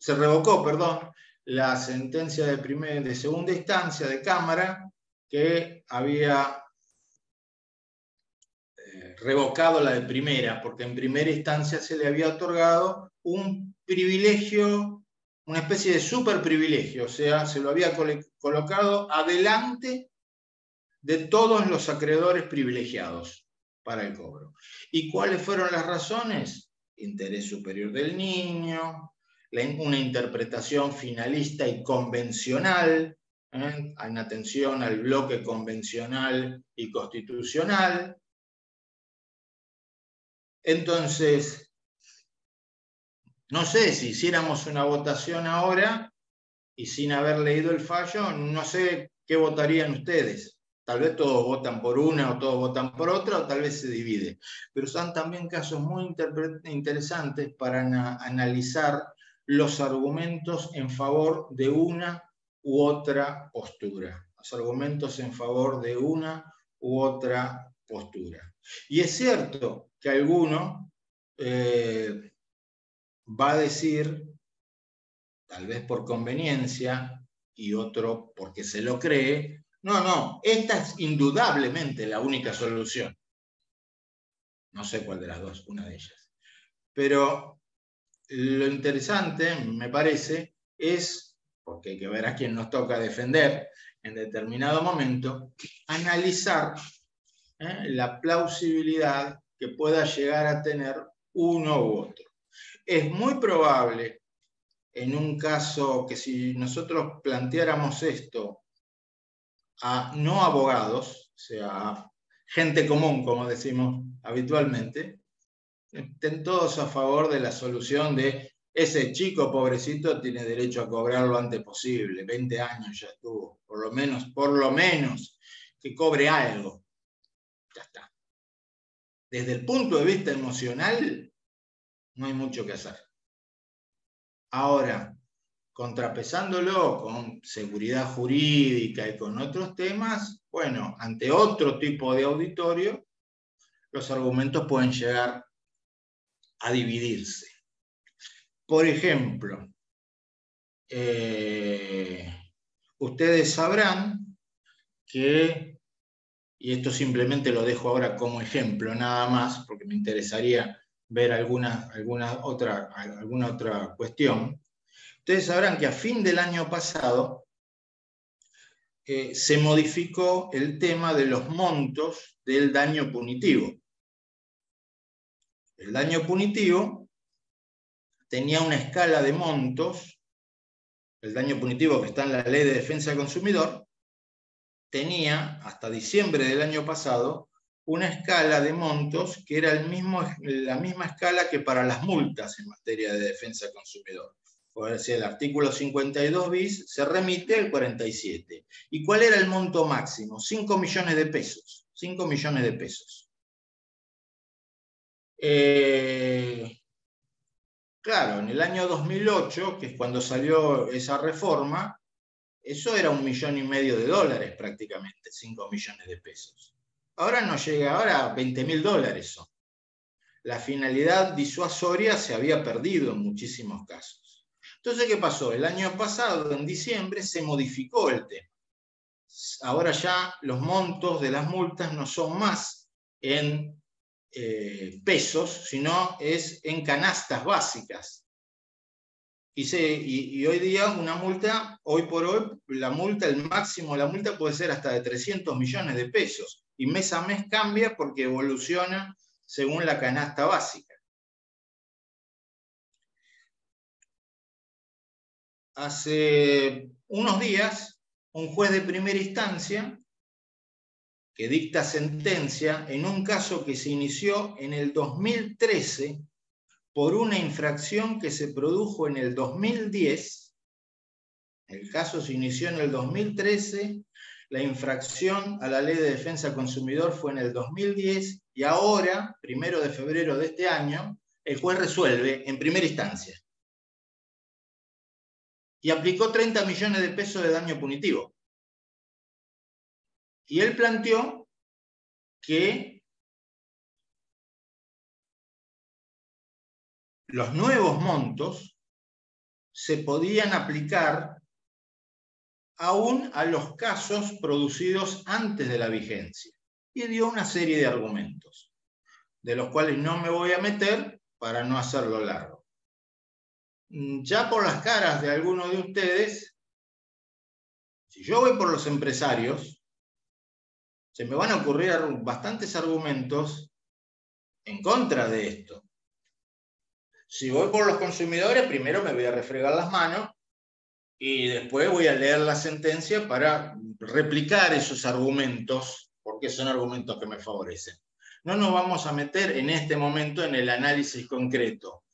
revocó, la sentencia de segunda instancia de Cámara que había revocado la de primera, porque en primera instancia se le había otorgado un privilegio, una especie de superprivilegio, o sea, se lo había colocado adelante de todos los acreedores privilegiados para el cobro. ¿Y cuáles fueron las razones? Interés superior del niño, una interpretación finalista y convencional, en atención al bloque convencional y constitucional. Entonces, no sé si hiciéramos una votación ahora y sin haber leído el fallo, no sé qué votarían ustedes. Tal vez todos votan por una o todos votan por otra, o tal vez se divide. Pero son también casos muy interesantes para analizar los argumentos en favor de una u otra postura. Los argumentos en favor de una u otra postura. Y es cierto que alguno va a decir, tal vez por conveniencia, y otro porque se lo cree, no, esta es indudablemente la única solución. No sé cuál de las dos, una de ellas. Pero lo interesante, me parece, es, porque hay que ver a quién nos toca defender en determinado momento, analizar la plausibilidad que pueda llegar a tener uno u otro. Es muy probable, en un caso que si nosotros planteáramos esto a no abogados, o sea, a gente común, como decimos habitualmente, estén todos a favor de la solución de ese chico pobrecito tiene derecho a cobrar lo antes posible, 20 años ya estuvo, por lo menos, que cobre algo. Ya está. Desde el punto de vista emocional, no hay mucho que hacer. Ahora, contrapesándolo con seguridad jurídica y con otros temas, bueno, ante otro tipo de auditorio, los argumentos pueden llegar a dividirse. Por ejemplo, ustedes sabrán que, y esto simplemente lo dejo ahora como ejemplo nada más, porque me interesaría ver alguna otra cuestión, ustedes sabrán que a fin del año pasado se modificó el tema de los montos del daño punitivo. El daño punitivo tenía una escala de montos, el daño punitivo que está en la Ley de Defensa del Consumidor, tenía, hasta diciembre del año pasado, una escala de montos que era la misma escala que para las multas en materia de defensa del consumidor. O sea, el artículo 52 bis se remite al 47. ¿Y cuál era el monto máximo? 5 millones de pesos. 5 millones de pesos. Claro, en el año 2008, que es cuando salió esa reforma, eso era $1,5 millones prácticamente, 5 millones de pesos. Ahora no llega, ahora $20.000 son. La finalidad disuasoria se había perdido en muchísimos casos. Entonces, ¿qué pasó? El año pasado, en diciembre, se modificó el tema. Ahora ya los montos de las multas no son más en pesos, sino es en canastas básicas. Y hoy día una multa, hoy por hoy, el máximo de la multa puede ser hasta de 300 millones de pesos. Y mes a mes cambia porque evoluciona según la canasta básica. Hace unos días, un juez de primera instancia que dicta sentencia en un caso que se inició en el 2013 por una infracción que se produjo en el 2010. El caso se inició en el 2013, la infracción a la Ley de Defensa del Consumidor fue en el 2010 y ahora, 1 de febrero de este año, el juez resuelve en primera instancia. Y aplicó 30 millones de pesos de daño punitivo. Y él planteó que los nuevos montos se podían aplicar aún a los casos producidos antes de la vigencia. Y dio una serie de argumentos, de los cuales no me voy a meter para no hacerlo largo. Ya por las caras de algunos de ustedes, si yo voy por los empresarios, se me van a ocurrir bastantes argumentos en contra de esto. Si voy por los consumidores, primero me voy a refregar las manos y después voy a leer la sentencia para replicar esos argumentos, porque son argumentos que me favorecen. No nos vamos a meter en este momento en el análisis concreto,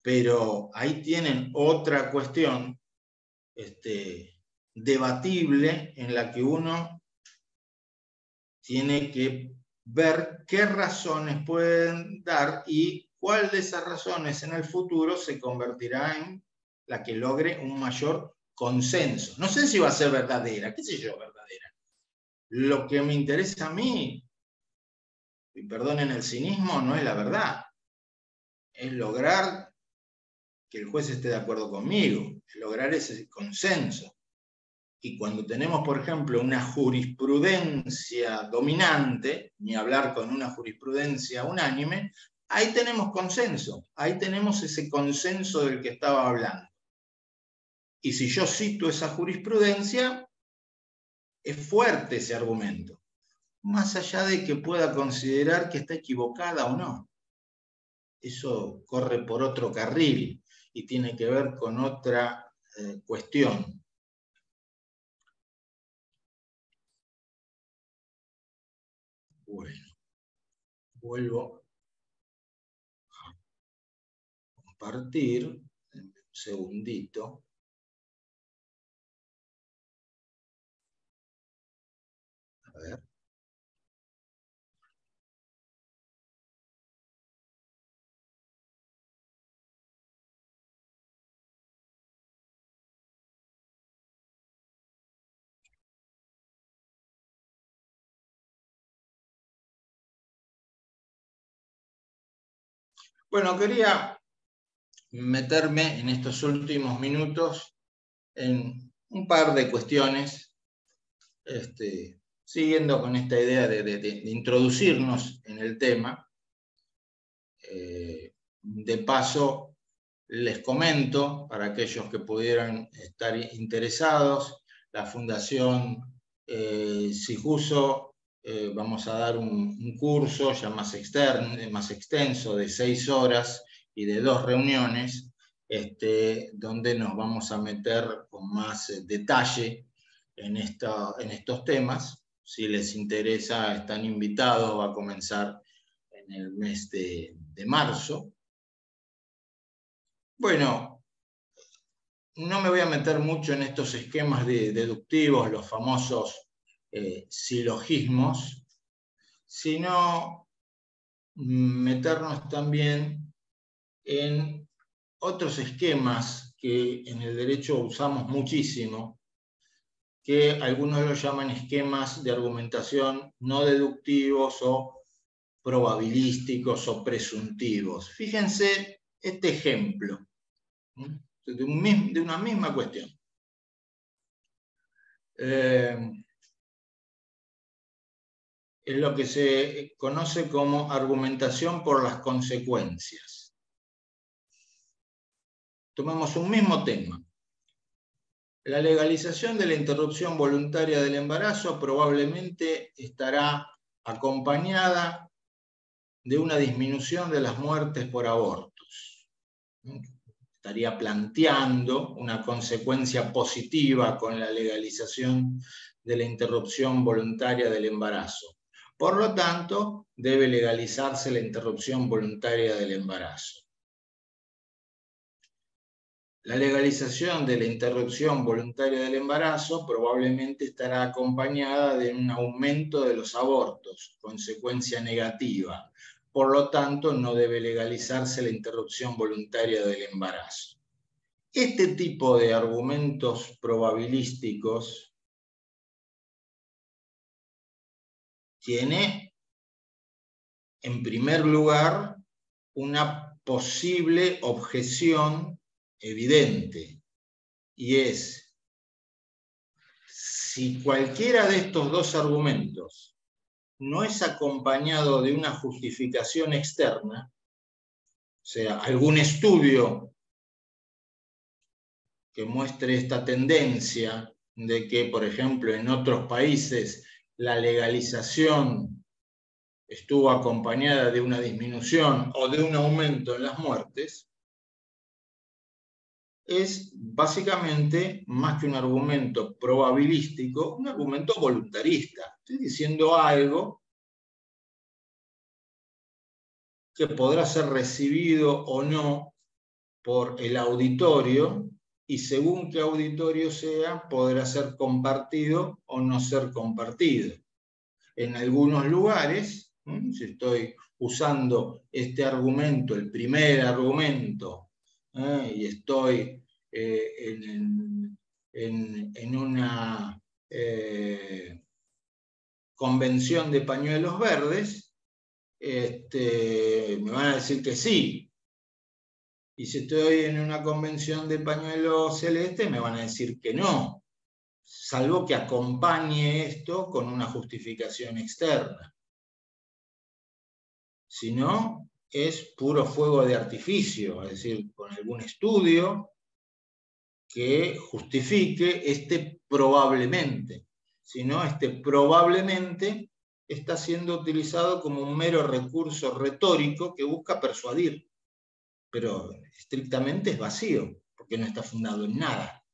pero ahí tienen otra cuestión debatible en la que uno tiene que ver qué razones pueden dar y cuál de esas razones en el futuro se convertirá en la que logre un mayor consenso. No sé si va a ser verdadera, qué sé yo, verdadera. Lo que me interesa a mí, y perdonen el cinismo, no es la verdad. Es lograr que el juez esté de acuerdo conmigo, lograr ese consenso. Y cuando tenemos, por ejemplo, una jurisprudencia dominante, ni hablar con una jurisprudencia unánime, ahí tenemos consenso, ahí tenemos ese consenso del que estaba hablando. Y si yo cito esa jurisprudencia, es fuerte ese argumento, más allá de que pueda considerar que está equivocada o no. Eso corre por otro carril y tiene que ver con otra cuestión. Bueno, vuelvo a compartir, un segundito. A ver. Bueno, quería meterme en estos últimos minutos en un par de cuestiones, siguiendo con esta idea de introducirnos en el tema. De paso, les comento, para aquellos que pudieran estar interesados, la Fundación Sijuso, vamos a dar un curso ya más extenso de 6 horas y de 2 reuniones, donde nos vamos a meter con más detalle en estos temas. Si les interesa, están invitados, va a comenzar en el mes de marzo. Bueno, no me voy a meter mucho en estos esquemas deductivos, los famosos silogismos, sino meternos también en otros esquemas que en el derecho usamos muchísimo, que algunos los llaman esquemas de argumentación no deductivos o probabilísticos o presuntivos. Fíjense este ejemplo de una misma cuestión. Es lo que se conoce como argumentación por las consecuencias. Tomamos un mismo tema. La legalización de la interrupción voluntaria del embarazo probablemente estará acompañada de una disminución de las muertes por abortos. Estaría planteando una consecuencia positiva con la legalización de la interrupción voluntaria del embarazo. Por lo tanto, debe legalizarse la interrupción voluntaria del embarazo. La legalización de la interrupción voluntaria del embarazo probablemente estará acompañada de un aumento de los abortos, consecuencia negativa. Por lo tanto, no debe legalizarse la interrupción voluntaria del embarazo. Este tipo de argumentos probabilísticos tiene, en primer lugar, una posible objeción evidente, y es: si cualquiera de estos dos argumentos no es acompañado de una justificación externa, o sea, algún estudio que muestre esta tendencia de que, por ejemplo, en otros países la legalización estuvo acompañada de una disminución o de un aumento en las muertes, es básicamente, más que un argumento probabilístico, un argumento voluntarista. Estoy diciendo algo que podrá ser recibido o no por el auditorio, y según qué auditorio sea, podrá ser compartido o no ser compartido. En algunos lugares, si estoy usando este argumento, el primer argumento, y estoy en una convención de pañuelos verdes, me van a decir que sí. Y si estoy en una convención de pañuelo celeste, me van a decir que no, salvo que acompañe esto con una justificación externa. Si no, es puro fuego de artificio, es decir, con algún estudio que justifique este probablemente. Si no, este probablemente está siendo utilizado como un mero recurso retórico que busca persuadir, pero estrictamente es vacío, porque no está fundado en nada.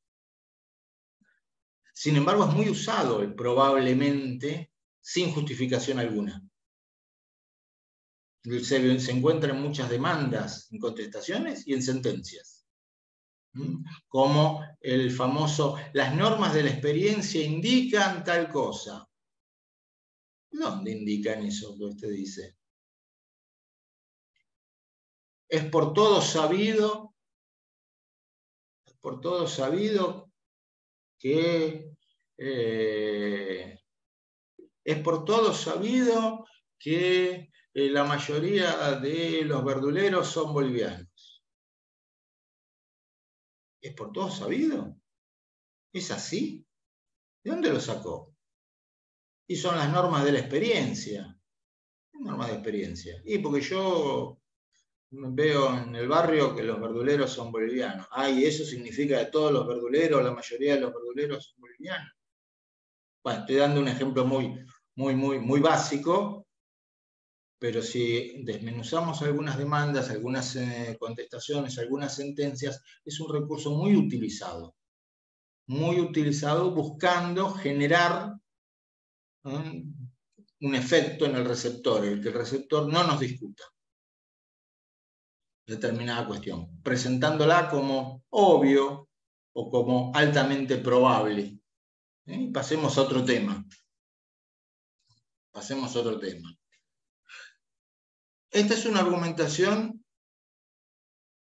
Sin embargo, es muy usado el probablemente sin justificación alguna. Se encuentra en muchas demandas, en contestaciones y en sentencias. Como el famoso, las normas de la experiencia indican tal cosa. ¿Dónde indican eso que usted dice? Es por todo sabido que la mayoría de los verduleros son bolivianos. ¿Es por todo sabido? ¿Es así? ¿De dónde lo sacó? Y son las normas de la experiencia. ¿Qué normas de experiencia? Y porque yo veo en el barrio que los verduleros son bolivianos. ¿Y eso significa que todos los verduleros, la mayoría de los verduleros son bolivianos? Bueno, estoy dando un ejemplo muy básico, pero si desmenuzamos algunas demandas, algunas contestaciones, algunas sentencias, es un recurso muy utilizado buscando generar un efecto en el receptor, el que el receptor no nos discuta determinada cuestión, presentándola como obvio o como altamente probable. Pasemos a otro tema. Esta es una argumentación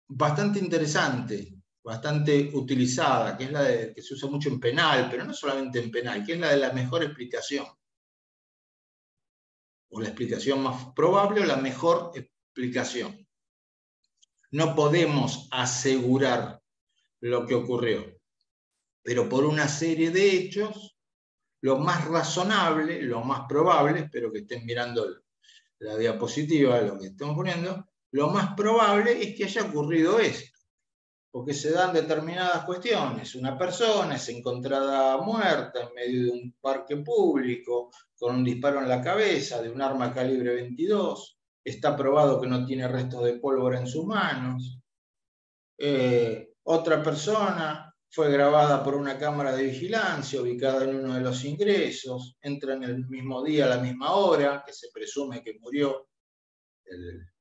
bastante interesante, bastante utilizada, que es la que se usa mucho en penal, pero no solamente en penal, que es la de la mejor explicación. O la explicación más probable o la mejor explicación. No podemos asegurar lo que ocurrió, pero por una serie de hechos, lo más razonable, lo más probable, espero que estén mirando la diapositiva, lo que estamos poniendo, lo más probable es que haya ocurrido esto, porque se dan determinadas cuestiones. Una persona es encontrada muerta en medio de un parque público, con un disparo en la cabeza de un arma calibre 22, está probado que no tiene restos de pólvora en sus manos. Otra persona fue grabada por una cámara de vigilancia ubicada en uno de los ingresos, entra en el mismo día, a la misma hora, que se presume que murió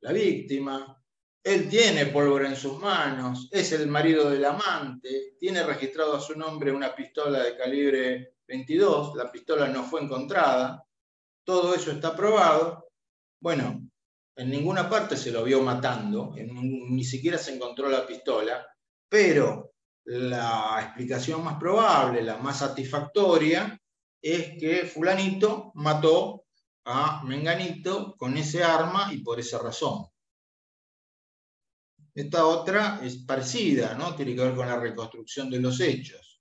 la víctima. Él tiene pólvora en sus manos, es el marido del amante, tiene registrado a su nombre una pistola de calibre 22, la pistola no fue encontrada, todo eso está probado. Bueno, en ninguna parte se lo vio matando, ni siquiera se encontró la pistola, pero la explicación más probable, la más satisfactoria, es que fulanito mató a menganito con ese arma y por esa razón. Esta otra es parecida, ¿no? Tiene que ver con la reconstrucción de los hechos.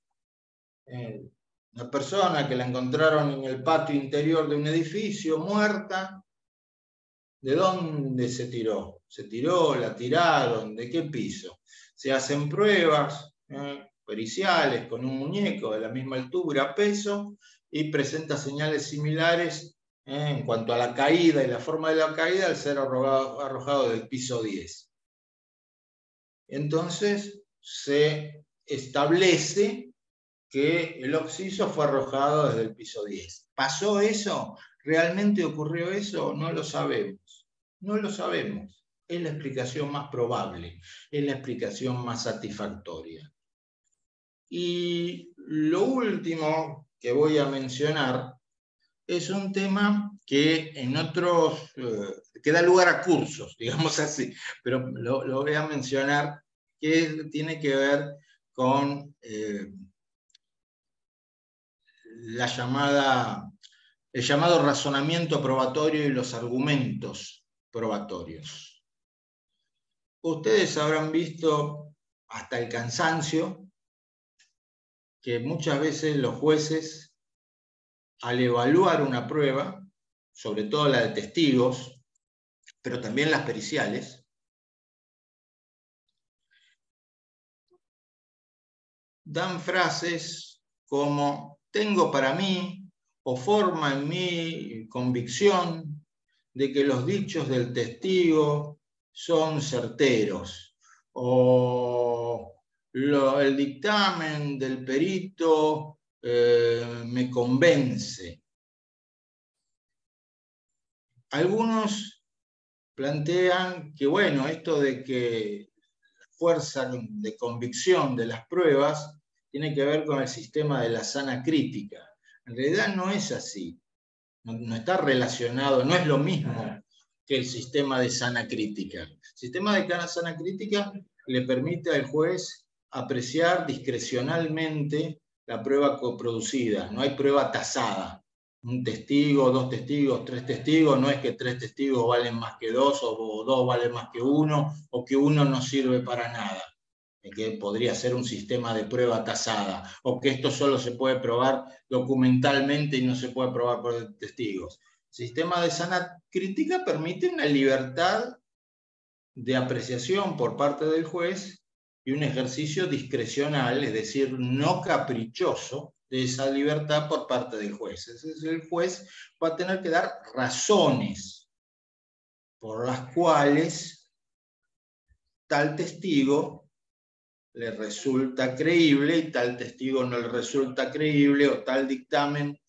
Una persona que la encontraron en el patio interior de un edificio, muerta. ¿De dónde se tiró? ¿Se tiró? ¿La tiraron? ¿De qué piso? Se hacen pruebas periciales con un muñeco de la misma altura, peso, y presenta señales similares en cuanto a la caída y la forma de la caída al ser arrojado del piso 10. Entonces se establece que el occiso fue arrojado desde el piso 10. ¿Pasó eso? ¿Realmente ocurrió eso? No lo sabemos. No lo sabemos. Es la explicación más probable, es la explicación más satisfactoria. Y lo último que voy a mencionar es un tema que en otros, que da lugar a cursos, digamos así, pero lo voy a mencionar, que tiene que ver con el llamado razonamiento probatorio y los argumentos probatorios. Ustedes habrán visto hasta el cansancio que muchas veces los jueces, al evaluar una prueba, sobre todo la de testigos, pero también las periciales, dan frases como tengo para mí o forma en mi convicción de que los dichos del testigo son certeros, o el dictamen del perito me convence. Algunos plantean que, bueno, esto de que la fuerza de convicción de las pruebas tiene que ver con el sistema de la sana crítica. En realidad no es así. No está relacionado, no es lo mismo que el sistema de sana crítica. El sistema de sana crítica le permite al juez apreciar discrecionalmente la prueba coproducida. No hay prueba tasada. Un testigo, dos testigos, tres testigos, no es que tres testigos valen más que dos, o dos valen más que uno, o que uno no sirve para nada, que podría ser un sistema de prueba tasada, o que esto solo se puede probar documentalmente y no se puede probar por testigos. El sistema de sana crítica permite una libertad de apreciación por parte del juez y un ejercicio discrecional, es decir, no caprichoso, de esa libertad por parte del juez. Entonces el juez va a tener que dar razones por las cuales tal testigo le resulta creíble y tal testigo no le resulta creíble, o tal dictamen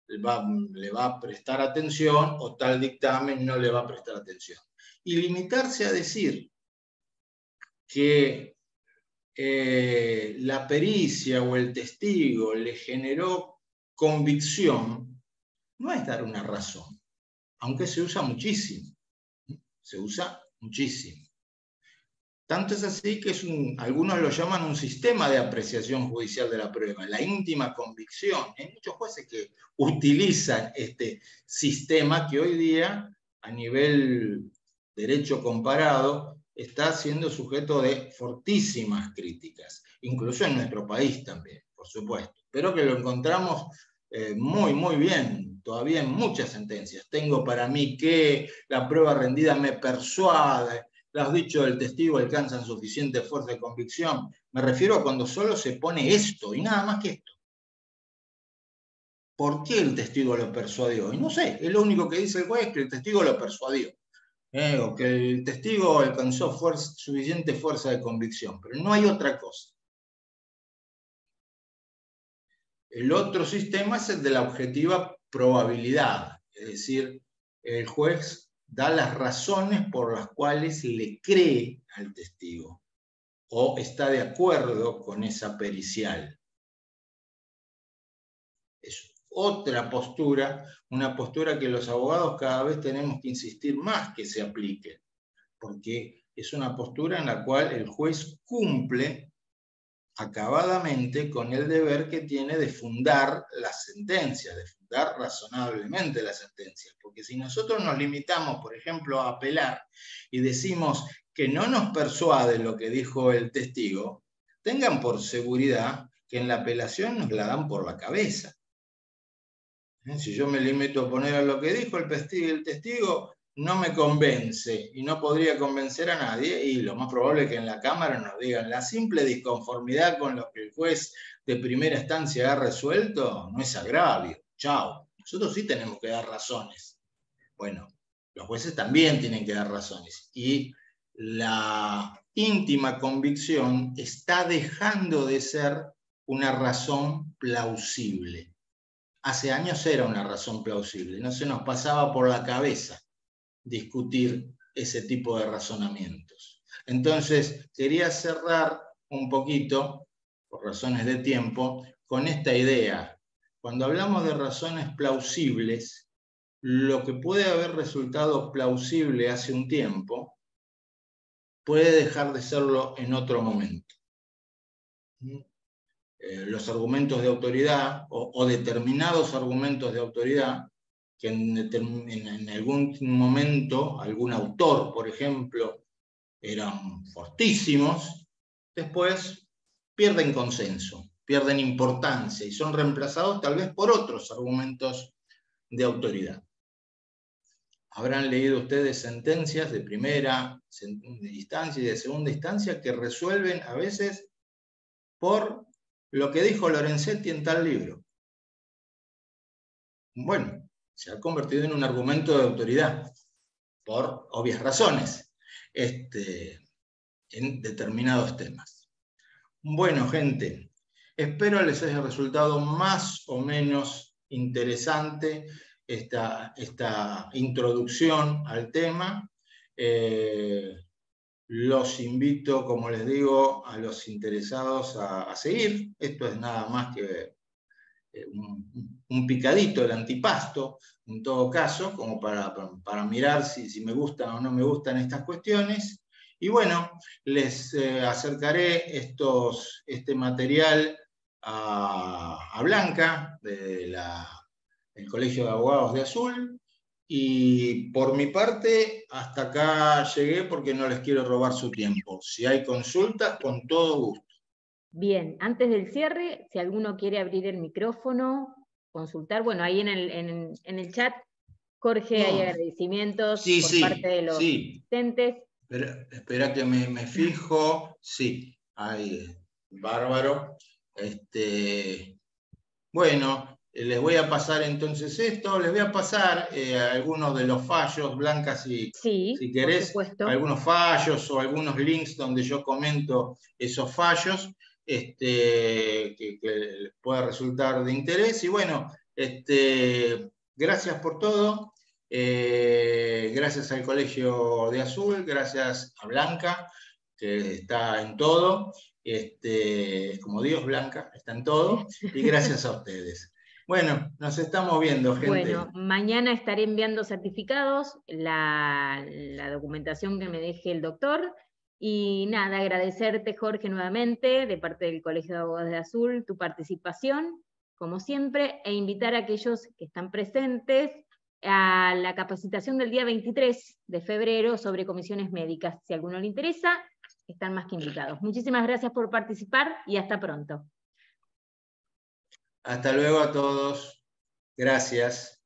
le va a prestar atención o tal dictamen no le va a prestar atención. Y limitarse a decir que la pericia o el testigo le generó convicción no es dar una razón, aunque se usa muchísimo. Se usa muchísimo. Tanto es así que algunos lo llaman un sistema de apreciación judicial de la prueba, la íntima convicción. Hay muchos jueces que utilizan este sistema que hoy día, a nivel derecho comparado, está siendo sujeto de fortísimas críticas, incluso en nuestro país también, por supuesto. Pero que lo encontramos muy, muy bien, todavía en muchas sentencias. Tengo para mí que la prueba rendida me persuade, los dichos del testigo alcanzan suficiente fuerza de convicción. Me refiero a cuando solo se pone esto y nada más que esto. ¿Por qué el testigo lo persuadió? Y no sé, es lo único que dice el juez, que el testigo lo persuadió. O que el testigo alcanzó suficiente fuerza de convicción, pero no hay otra cosa. El otro sistema es el de la objetiva probabilidad, es decir, el juez da las razones por las cuales le cree al testigo o está de acuerdo con esa pericial. Es otra postura, una postura que los abogados cada vez tenemos que insistir más que se aplique, porque es una postura en la cual el juez cumple acabadamente con el deber que tiene de fundar las sentencias, de fundar razonablemente las sentencias. Porque si nosotros nos limitamos, por ejemplo, a apelar y decimos que no nos persuade lo que dijo el testigo, tengan por seguridad que en la apelación nos la dan por la cabeza. Si yo me limito a poner a lo que dijo el testigo, no me convence y no podría convencer a nadie, y lo más probable es que en la Cámara nos digan la simple disconformidad con lo que el juez de primera instancia ha resuelto no es agravio, chao. Nosotros sí tenemos que dar razones. Bueno, los jueces también tienen que dar razones, y la íntima convicción está dejando de ser una razón plausible. Hace años era una razón plausible, no se nos pasaba por la cabeza discutir ese tipo de razonamientos. Entonces, quería cerrar un poquito, por razones de tiempo, con esta idea. Cuando hablamos de razones plausibles, lo que puede haber resultado plausible hace un tiempo puede dejar de serlo en otro momento. Los argumentos de autoridad o determinados argumentos de autoridad que en algún momento algún autor, por ejemplo, eran fortísimos, después pierden consenso, pierden importancia y son reemplazados tal vez por otros argumentos de autoridad. Habrán leído ustedes sentencias de primera instancia y de segunda instancia que resuelven a veces por lo que dijo Lorenzetti en tal libro. Bueno, se ha convertido en un argumento de autoridad, por obvias razones, en determinados temas. Bueno, gente, espero les haya resultado más o menos interesante esta introducción al tema. Los invito, como les digo, a los interesados a seguir. Esto es nada más que un picadito, el antipasto, en todo caso, como para mirar si me gustan o no me gustan estas cuestiones. Y bueno, les acercaré este material a Blanca, del Colegio de Abogados de Azul, y por mi parte, hasta acá llegué porque no les quiero robar su tiempo. Si hay consultas, con todo gusto. Bien, antes del cierre, si alguno quiere abrir el micrófono, consultar, bueno, ahí en el chat, Jorge, hay agradecimientos por parte de los asistentes. Espera que me fijo. Sí, ahí, bárbaro. Bueno, les voy a pasar entonces esto, les voy a pasar algunos de los fallos, Blanca, si querés, algunos fallos o algunos links donde yo comento esos fallos, que les pueda resultar de interés. Y bueno, gracias por todo, gracias al Colegio de Azul, gracias a Blanca, que está en todo. Como Dios, Blanca, está en todo, y gracias a ustedes. Bueno, nos estamos viendo, gente. Bueno, mañana estaré enviando certificados, la documentación que me deje el doctor, y nada, agradecerte, Jorge, nuevamente, de parte del Colegio de Abogados de Azul, tu participación, como siempre, e invitar a aquellos que están presentes a la capacitación del día 23 de febrero sobre comisiones médicas. Si a alguno le interesa, están más que invitados. Muchísimas gracias por participar y hasta pronto. Hasta luego a todos. Gracias.